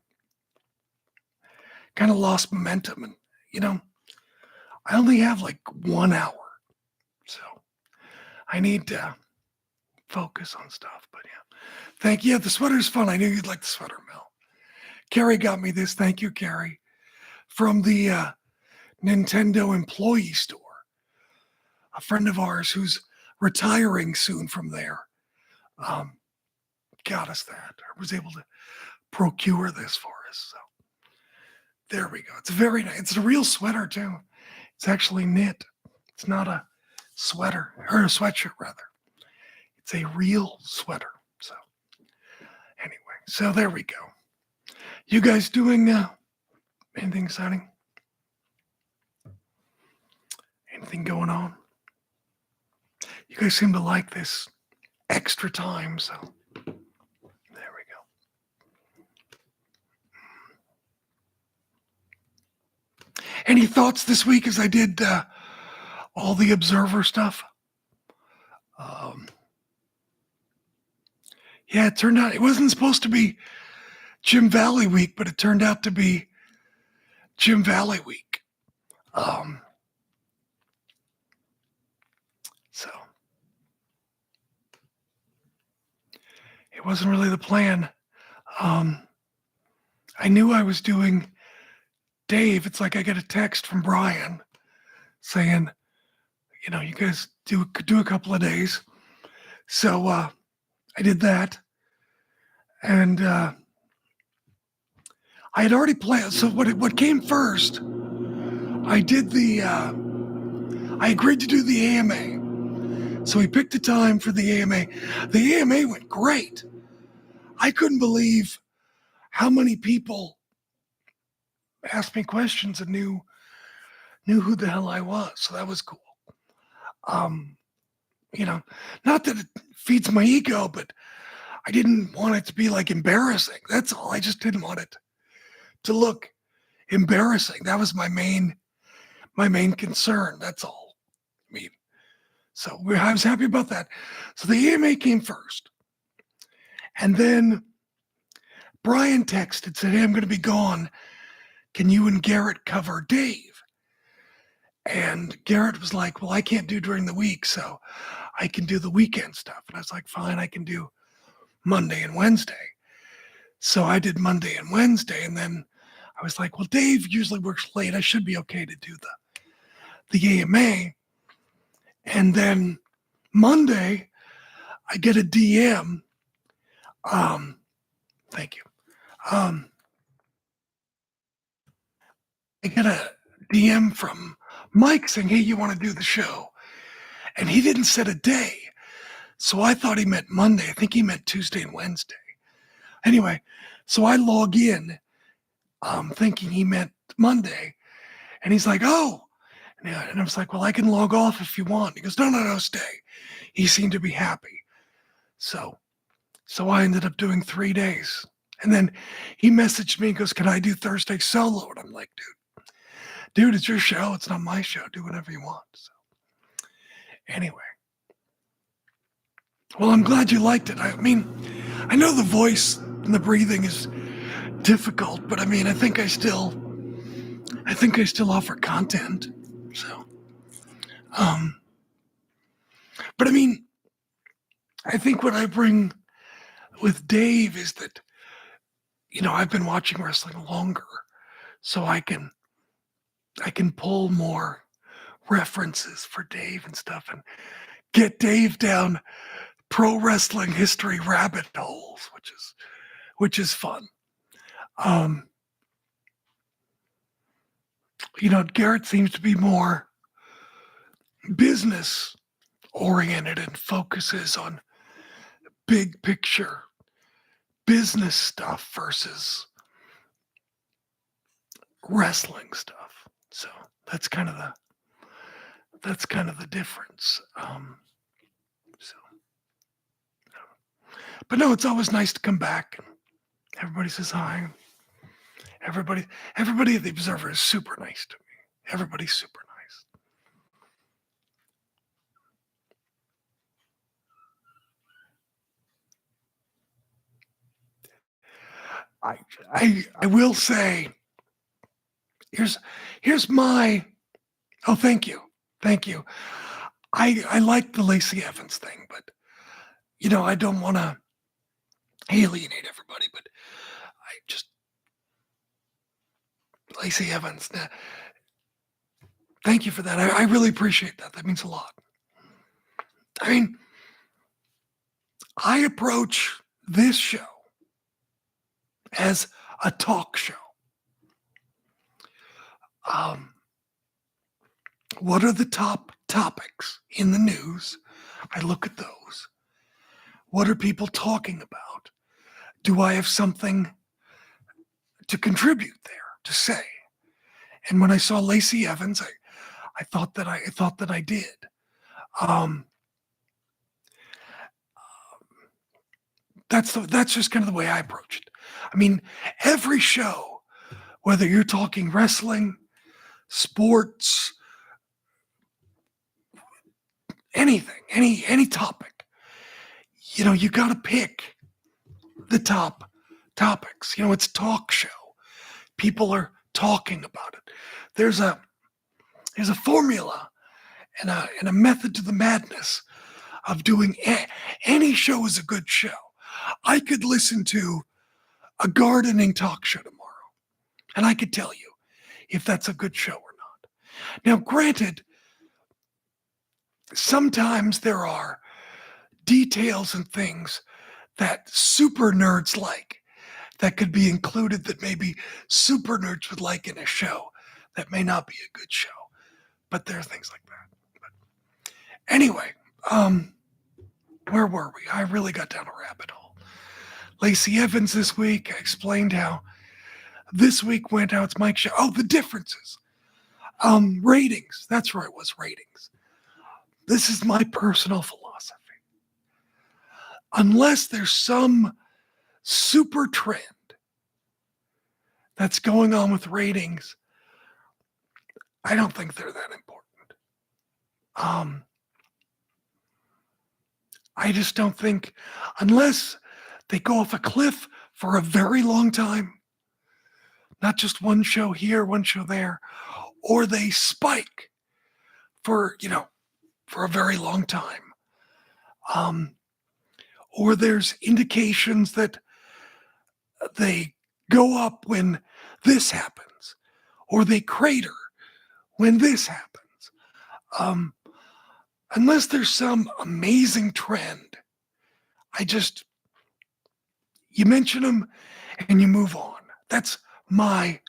kind of lost momentum, and you know, I only have like 1 hour, so I need to focus on stuff. But yeah, thank you. Yeah, the sweater's fun. I knew you'd like the sweater, Mel. Carrie got me this. Thank you, Carrie, from the Nintendo employee store. A friend of ours who's retiring soon from there got us that, or was able to procure this for us. So there we go. It's very nice. It's a real sweater too. It's actually knit. It's not a sweater, or a sweatshirt rather. It's a real sweater. So anyway, so there we go. You guys doing anything exciting? Anything going on? You guys seem to like this extra time, so there we go. Any thoughts this week as I did all the Observer stuff? Yeah, it turned out it wasn't supposed to be Jim Valley week, but it turned out to be Jim Valley week. it wasn't really the plan. I knew I was doing Dave. It's like I get a text from Brian saying, you guys do a couple of days. So I did that, and I had already planned. So what came first? I did I agreed to do the AMA. So we picked a time for the AMA. The AMA went great. I couldn't believe how many people asked me questions and knew who the hell I was. So that was cool. Not that it feeds my ego, but I didn't want it to be like embarrassing. That's all. I just didn't want it to look embarrassing. That was my main concern. That's all. I mean, so I was happy about that. So the AMA came first. And then Brian texted, said, "Hey, I'm going to be gone. Can you and Garrett cover Dave?" And Garrett was like, "Well, I can't do during the week, so I can do the weekend stuff." And I was like, "Fine, I can do Monday and Wednesday." So I did Monday and Wednesday, and then I was like, "Well, Dave usually works late. I should be okay to do the AMA." And then Monday, I get a DM. Thank you. I get a DM from Mike saying, "Hey, you want to do the show?" And he didn't set a day. So I thought he meant Monday. I think he meant Tuesday and Wednesday. Anyway, so I log in thinking he meant Monday. And he's like, "Oh." And I was like, "Well, I can log off if you want." He goes, No, stay. He seemed to be happy. So I ended up doing 3 days. And then he messaged me and goes, "Can I do Thursday solo?" And I'm like, dude, it's your show. It's not my show. Do whatever you want. So anyway. Well, I'm glad you liked it. I mean, I know the voice and the breathing is difficult, but I mean, I think I still offer content. So, but I mean, I think what I bring with Dave is that, I've been watching wrestling longer, so I can pull more references for Dave and stuff and get Dave down pro wrestling history rabbit holes, which is fun. Garrett seems to be more business oriented and focuses on big picture business stuff versus wrestling stuff. So that's kind of the difference. But no, it's always nice to come back and everybody says hi. Everybody at the Observer is super nice to me. Everybody's super nice. I will say, here's my, oh, thank you. I like the Lacey Evans thing, but I don't want to alienate everybody, but Lacey Evans, thank you for that. I really appreciate that. That means a lot. I mean, I approach this show as a talk show. What are the top topics in the news? I look at those. What are people talking about? Do I have something to contribute there, to say? And when I saw Lacey Evans, I thought that I did. That's just kind of the way I approach it. I mean, every show, whether you're talking wrestling, sports, anything, any topic, you got to pick the top topics. It's a talk show. People are talking about it. There's a formula and a method to the madness of doing any show is a good show. I could listen to a gardening talk show tomorrow, and I could tell you if that's a good show or not. Now, granted, sometimes there are details and things that super nerds like that could be included that maybe super nerds would like in a show that may not be a good show. But there are things like that. But anyway, where were we? I really got down a rabbit hole. Lacey Evans this week. I explained how this week went, how it's Mike's show. Oh, the differences. Ratings. That's where it was, ratings. This is my personal philosophy. Unless there's some super trend that's going on with ratings, I don't think they're that important. I just don't think, unless they go off a cliff for a very long time, not just one show here, one show there, or they spike for a very long time. Or there's indications that they go up when this happens, or they crater when this happens. Unless there's some amazing trend, you mention them and you move on. That's my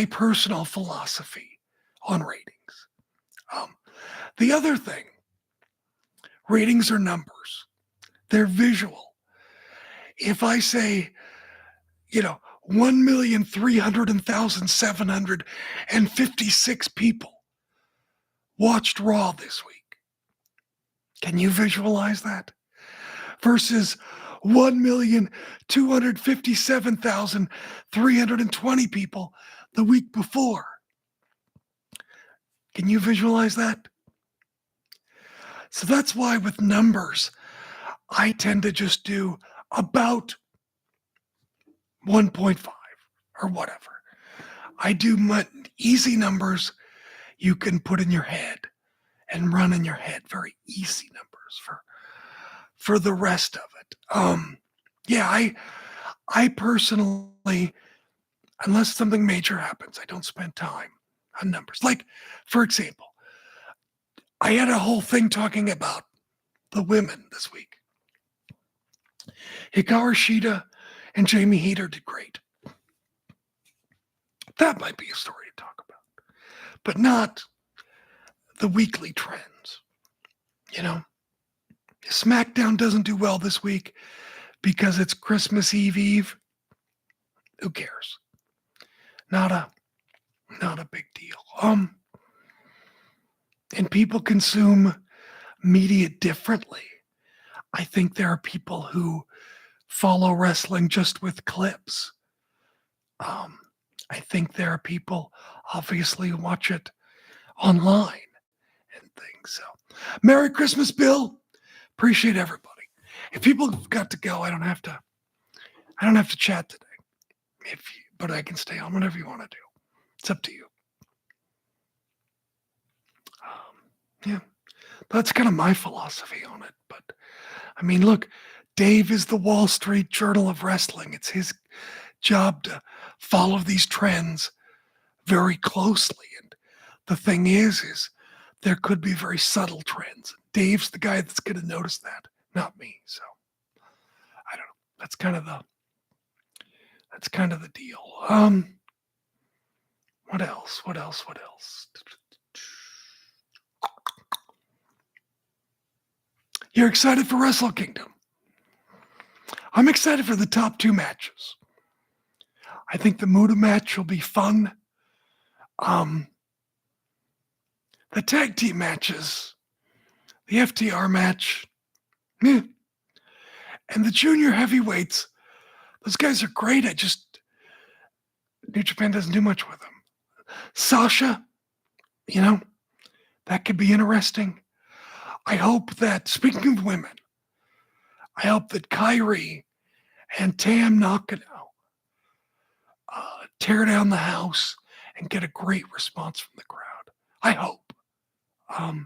personal philosophy on ratings. The other thing, ratings are numbers. They're visual. If I say, 1,300,756 people watched Raw this week, can you visualize that? Versus 1,257,320 people the week before. Can you visualize that? So that's why with numbers, I tend to just do about 1.5 or whatever. I do easy numbers you can put in your head and run in your head. Very easy numbers for the rest of it. I personally, unless something major happens, I don't spend time on numbers. Like, for example, I had a whole thing talking about the women this week. Hikaru Shida and Jamie Hayter did great. That might be a story to talk about, but not the weekly trends. Smackdown doesn't do well this week because it's Christmas Eve. Who cares? Not a big deal. And people consume media differently. I think there are people who follow wrestling just with clips. I think there are people, obviously, who watch it online and things. So, Merry Christmas, Bill. Appreciate everybody. If people have got to go, I don't have to chat today. But I can stay on whatever you want to do. It's up to you. That's kind of my philosophy on it. But I mean, look, Dave is the Wall Street Journal of Wrestling. It's his job to follow these trends very closely. And the thing is there could be very subtle trends. Dave's the guy that's going to notice that, not me. So I don't know. That's kind of the deal. What else? You're excited for Wrestle Kingdom. I'm excited for the top 2 matches. I think the Muta match will be fun. The tag team matches, the FTR match, meh. And the junior heavyweights, those guys are great. New Japan doesn't do much with them. Sasha, that could be interesting. I hope that, speaking of women, I hope that Kairi and Tam Nakano tear down the house and get a great response from the crowd. I hope. I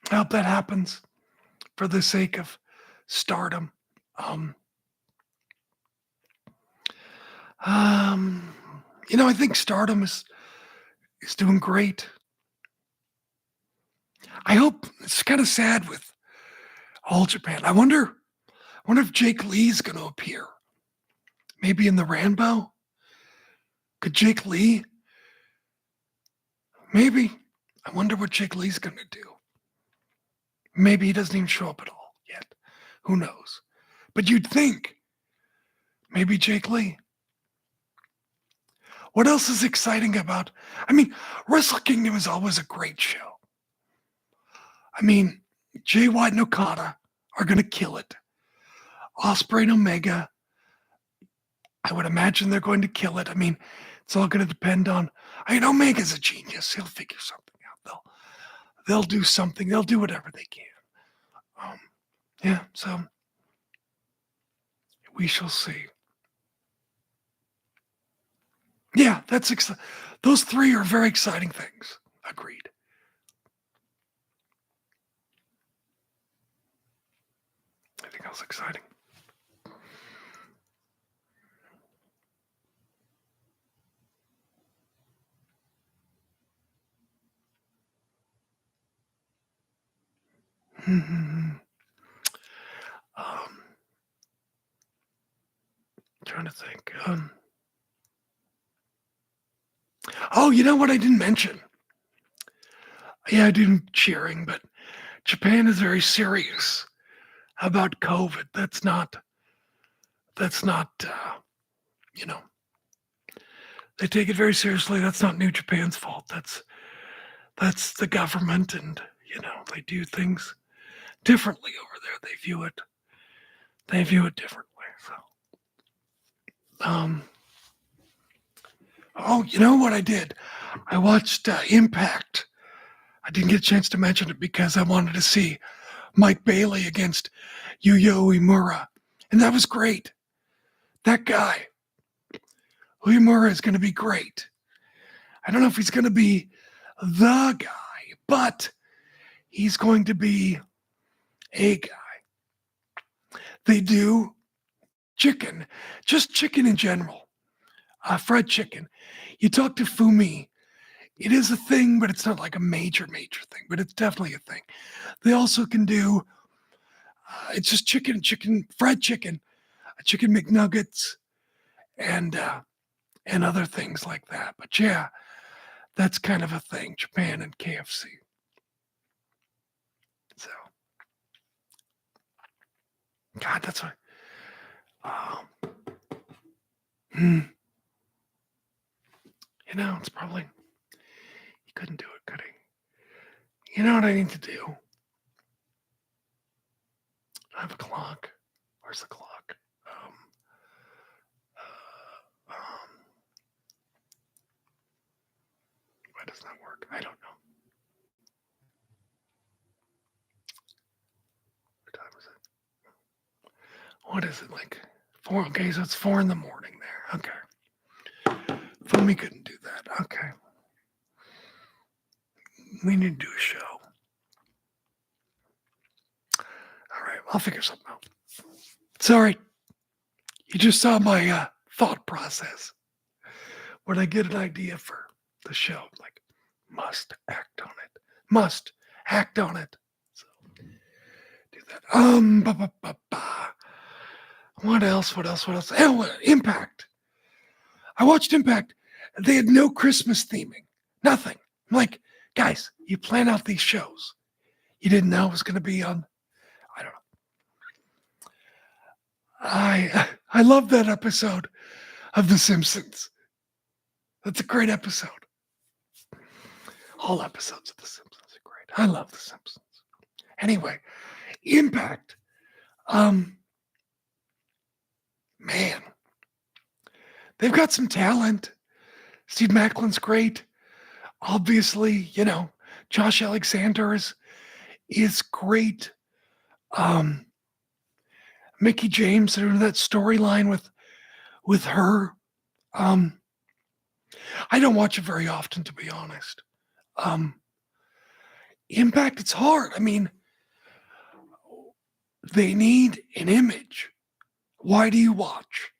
hope that happens for the sake of Stardom. I think Stardom is doing great. I hope it's kind of sad with All Japan. I wonder if Jake Lee's going to appear. Maybe in the Rambo. Could Jake Lee? Maybe. I wonder what Jake Lee's going to do. Maybe he doesn't even show up at all yet. Who knows? But you'd think maybe Jake Lee. What else is exciting about? Wrestle Kingdom is always a great show. Jay White and Okada are going to kill it. Ospreay and Omega, I would imagine they're going to kill it. It's all going to depend on. Omega's a genius. He'll figure something out. They'll do something. They'll do whatever they can. So we shall see. Yeah, those three are very exciting things. Agreed. Anything else exciting? Trying to think. Oh, you know what I didn't mention? Yeah, I didn't cheering, but Japan is very serious about COVID. That's not, they take it very seriously. That's not New Japan's fault. That's the government, and, they do things differently over there. They view it differently. So, oh, you know what I did? I watched Impact. I didn't get a chance to mention it because I wanted to see Mike Bailey against Yuya Uemura. And that was great. That guy, Uemura, is going to be great. I don't know if he's going to be the guy, but he's going to be a guy. They do chicken, just chicken in general, fried chicken. You talk to Fumi, it is a thing, but it's not like a major thing, but it's definitely a thing. They also can do, it's just chicken, fried chicken, chicken McNuggets, and other things like that. But yeah, that's kind of a thing, Japan and KFC. So, God, that's what. It's probably, he couldn't do it, could he? You know what I need to do? I have a clock. Where's the clock? Why doesn't that work? I don't know. What time is it? What is it, like 4? Okay, so it's 4 in the morning there. Okay. Fumi couldn't do that. Okay. We need to do a show. All right, I'll figure something out. Sorry. You just saw my thought process. When I get an idea for the show, I'm like, must act on it. Must act on it. So do that. What else? Oh, Impact. I watched Impact. They had no Christmas theming. Nothing. I'm like, guys, you plan out these shows. You didn't know it was going to be on, I don't know. I love that episode of The Simpsons. That's a great episode. All episodes of The Simpsons are great. I love The Simpsons. Anyway, Impact. Man, they've got some talent. Steve Macklin's great. Obviously, Josh Alexander is great. Mickey James, that storyline with her. I don't watch it very often, to be honest. Impact, it's hard. they need an image. Why do you watch?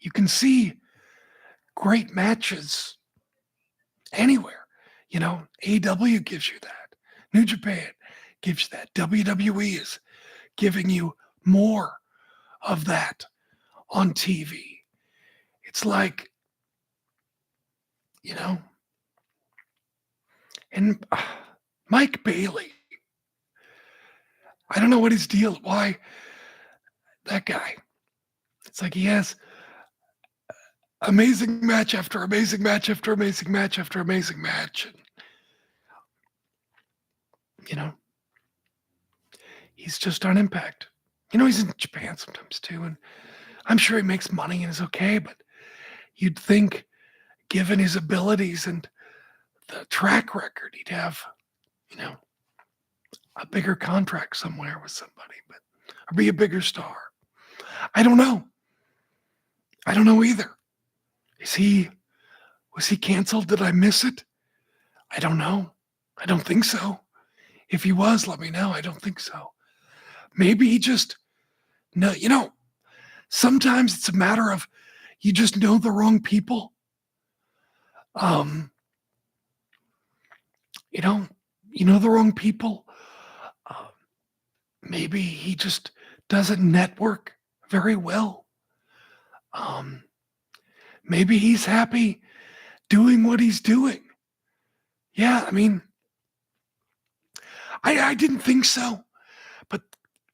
You can see great matches anywhere. You know, AEW gives you that. New Japan gives you that. WWE is giving you more of that on TV. It's like, you know, and Mike Bailey, I don't know what his deal, why that guy, it's like he has amazing match after amazing match after amazing match after amazing match. And, you know, he's just on Impact. You know, he's in Japan sometimes too, and I'm sure he makes money and is okay, but you'd think, given his abilities and the track record, he'd have, you know, a bigger contract somewhere with somebody, but or be a bigger star. I don't know. I don't know either. Was he canceled? Did I miss it? I don't know. I don't think so. If he was, let me know. I don't think so. Maybe he just, no, you know, sometimes it's a matter of you just know the wrong people. You know the wrong people. Maybe he just doesn't network very well. Maybe he's happy doing what he's doing. Yeah, I mean, I didn't think so. But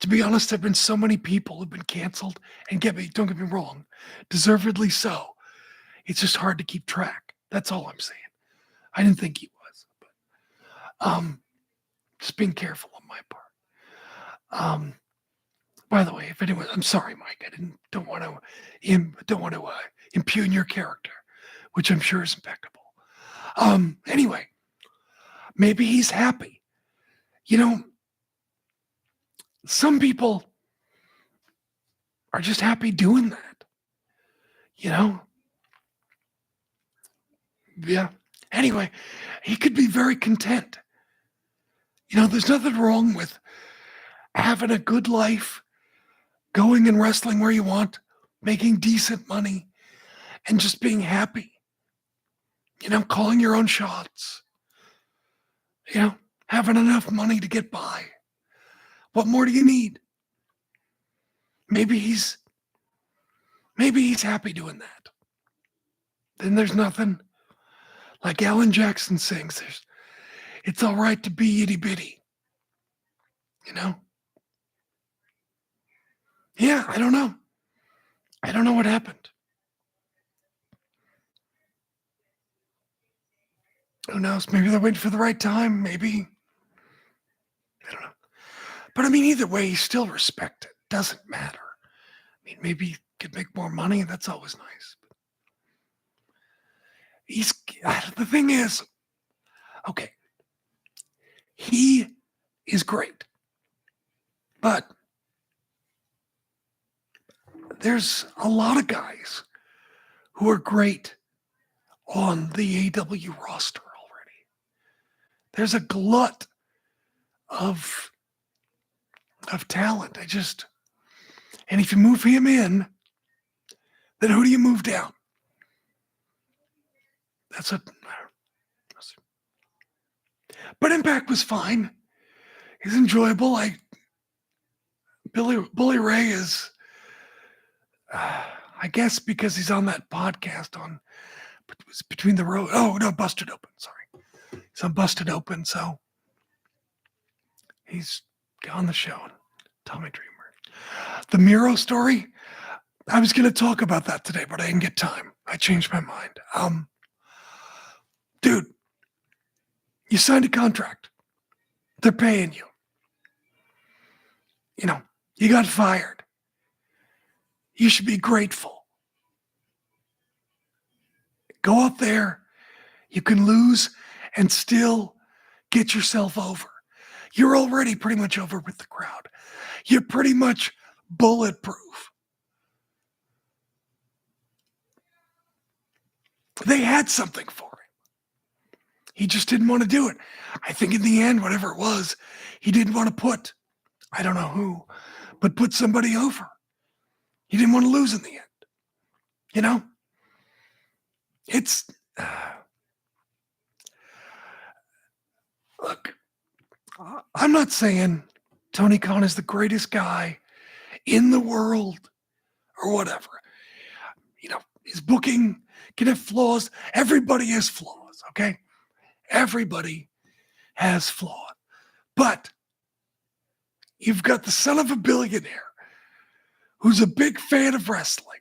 to be honest, there have been so many people who've been canceled, and don't get me wrong, deservedly so. It's just hard to keep track. That's all I'm saying. I didn't think he was. But, just being careful on my part. By the way, if anyone, I'm sorry, Mike, I don't want to impugn your character, which I'm sure is impeccable. Anyway, maybe he's happy. You know, some people are just happy doing that. You know? Yeah. Anyway, he could be very content. You know, there's nothing wrong with having a good life, going and wrestling where you want, making decent money, and just being happy. You know, calling your own shots. You know, having enough money to get by. What more do you need? Maybe he's happy doing that. Then there's nothing. Like Alan Jackson sings, it's all right to be itty bitty. You know? Yeah, I don't know. I don't know what happened. Who knows? Maybe they're waiting for the right time. Maybe. I don't know. But I mean, either way, he's still respected. Doesn't matter. I mean, maybe he could make more money, and that's always nice. The thing is, okay, he is great. But there's a lot of guys who are great on the AEW roster already. There's a glut of talent. And if you move him in, then who do you move down? But Impact was fine. He's enjoyable. Bully Ray is, I guess because he's on that podcast it's Between the Road. Oh, no, Busted Open. Sorry. He's on Busted Open, so he's on the show. Tommy Dreamer. The Miro story, I was going to talk about that today, but I didn't get time. I changed my mind. Dude, you signed a contract. They're paying you. You know, you got fired. You should be grateful. Go out there. You can lose and still get yourself over. You're already pretty much over with the crowd. You're pretty much bulletproof. They had something for him. He just didn't want to do it. I think in the end, whatever it was, he didn't want to put I don't know who, but put somebody over. He didn't want to lose in the end. You know, it's look. I'm not saying Tony Khan is the greatest guy in the world or whatever. You know, his booking can have flaws. Everybody has flaws, okay? Everybody has flaws. But you've got the son of a billionaire who's a big fan of wrestling,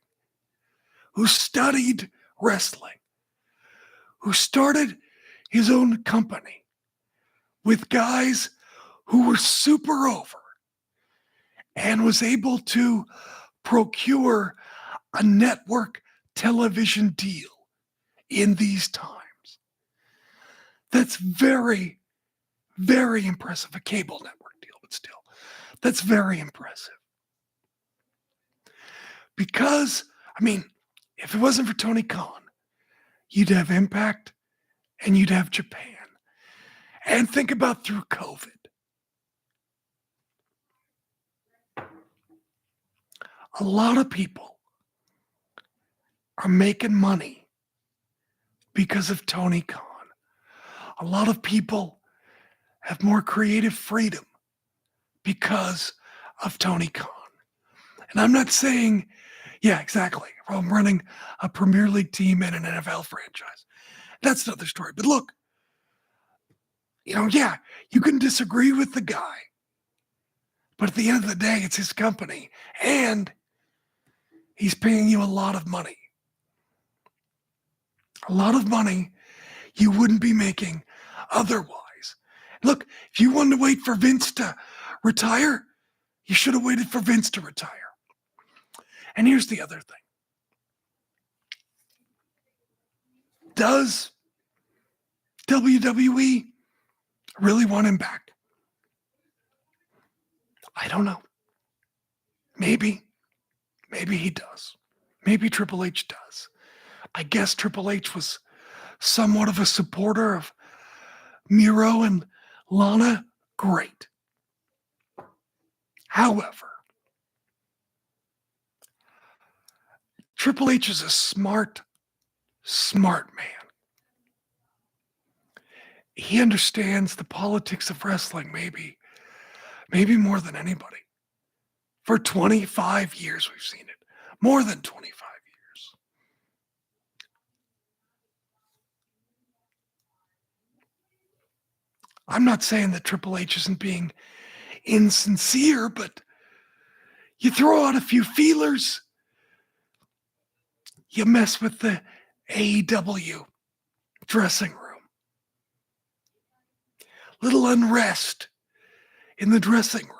who studied wrestling, who started his own company with guys who were super over and was able to procure a network television deal in these times. That's very, very impressive. A cable network deal, but still, that's very impressive. Because, I mean, if it wasn't for Tony Khan, you'd have Impact and you'd have Japan. And think about through COVID. A lot of people are making money because of Tony Khan. A lot of people have more creative freedom because of Tony Khan. And I'm not saying, yeah, exactly. I'm running a Premier League team and an NFL franchise. That's another story. But look, you know, yeah, you can disagree with the guy, but at the end of the day, it's his company, and he's paying you a lot of money. A lot of money you wouldn't be making otherwise. Look, if you wanted to wait for Vince to retire, you should have waited for Vince to retire. And here's the other thing. Does WWE really want him back? I don't know. Maybe he does. Maybe Triple H does. I guess Triple H was somewhat of a supporter of Miro and Lana. Great. However, Triple H is a smart man. He understands the politics of wrestling maybe more than anybody. For 25 years we've seen it. More than 25 years. I'm not saying that Triple H isn't being insincere, but you throw out a few feelers, you mess with the AEW dressing room. Little unrest in the dressing room.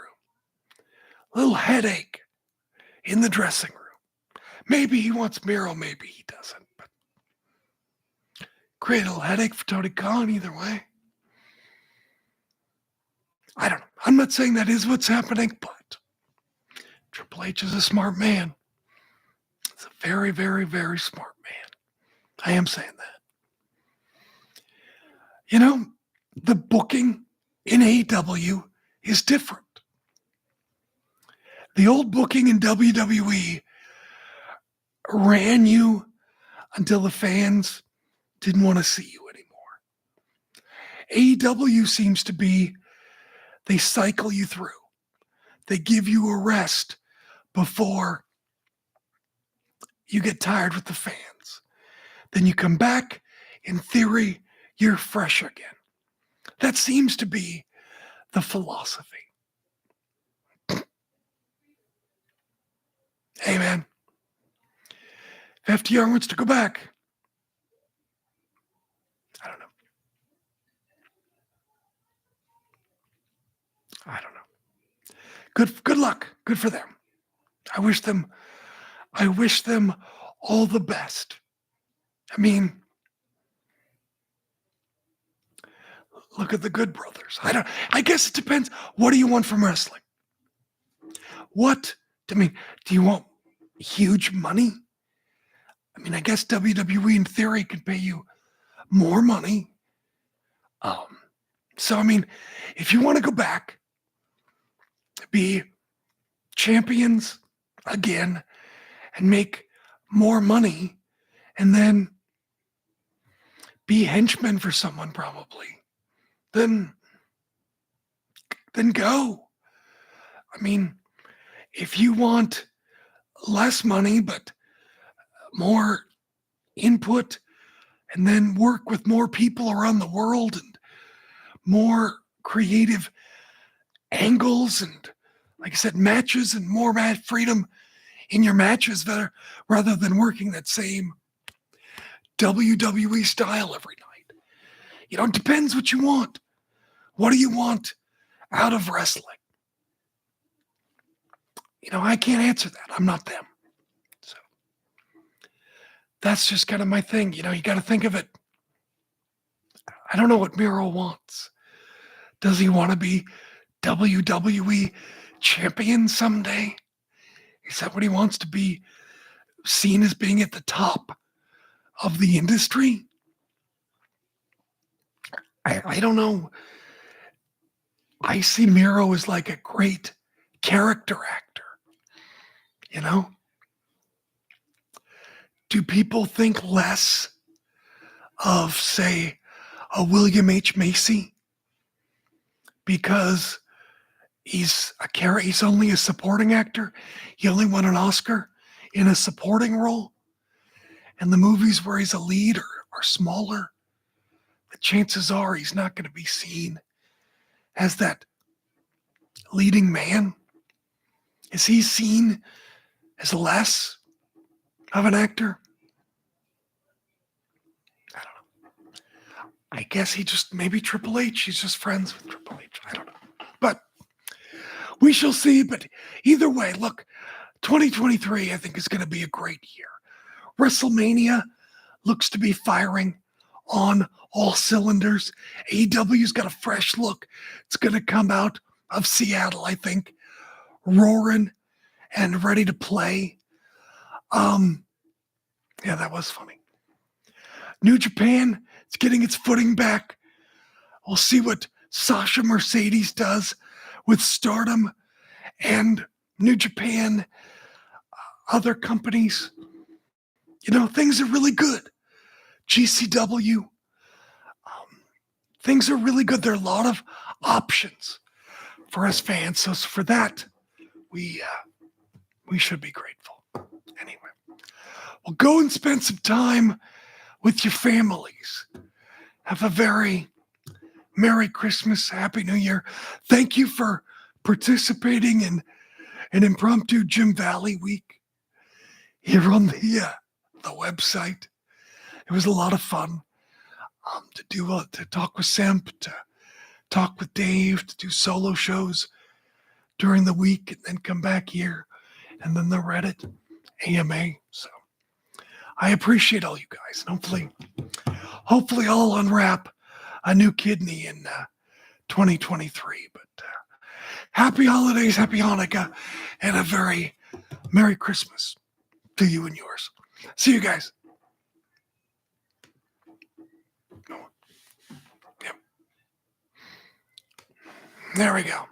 Little headache in the dressing room. Maybe he wants Miro, maybe he doesn't. But create a little headache for Tony Khan either way. I don't know. I'm not saying that is what's happening, but Triple H is a smart man. He's a very, very, very smart man. I am saying that. You know, the booking in AEW is different. The old booking in WWE ran you until the fans didn't want to see you anymore. AEW seems to be, they cycle you through. They give you a rest before you get tired with the fans. Then you come back, in theory, you're fresh again. That seems to be the philosophy. Hey, man, if FTR wants to go back, I don't know. Good luck. Good for them. I wish them all the best. I mean, look at the Good Brothers. I guess it depends. What do you want from wrestling? Do you want huge money? I mean, I guess WWE in theory could pay you more money. So, I mean, if you want to go back, be champions again and make more money and then be henchmen for someone probably, then go. I mean, if you want less money but more input and then work with more people around the world and more creative angles and, like I said, matches and more match freedom in your matches rather than working that same WWE style every night. You know, it depends what you want. What do you want out of wrestling? You know, I can't answer that. I'm not them. So that's just kind of my thing. You know, you got to think of it. I don't know what Miro wants. Does he want to be WWE champion someday? Is that what he wants to be seen as being at the top of the industry? I don't know. I see Miro as like a great character actor. You know? Do people think less of, say, a William H. Macy because he's only a supporting actor? He only won an Oscar in a supporting role? And the movies where he's a lead are smaller. The chances are he's not going to be seen as that leading man. Is he seen as less of an actor? I don't know. I guess maybe Triple H, he's just friends with Triple H. I don't know. But we shall see. But either way, look, 2023, I think, is going to be a great year. WrestleMania looks to be firing on all cylinders. AEW's got a fresh look. It's going to come out of Seattle, I think, roaring and ready to play. Yeah, that was funny. New Japan, it's getting its footing back. We'll see what Sasha Mercedes does with Stardom and New Japan, other companies. You know, things are really good. GCW, things are really good. There are a lot of options for us fans. So for that, we should be grateful. Anyway, well, go and spend some time with your families. Have a very Merry Christmas, Happy New Year. Thank you for participating in an impromptu Jim Valley week here on the website. It was a lot of fun to talk with Semp, to talk with Dave, to do solo shows during the week, and then come back here, and then the Reddit AMA. So I appreciate all you guys, and hopefully I'll unwrap a new kidney in 2023. But happy holidays, happy Hanukkah, and a very Merry Christmas to you and yours. See you guys. Yep. There we go.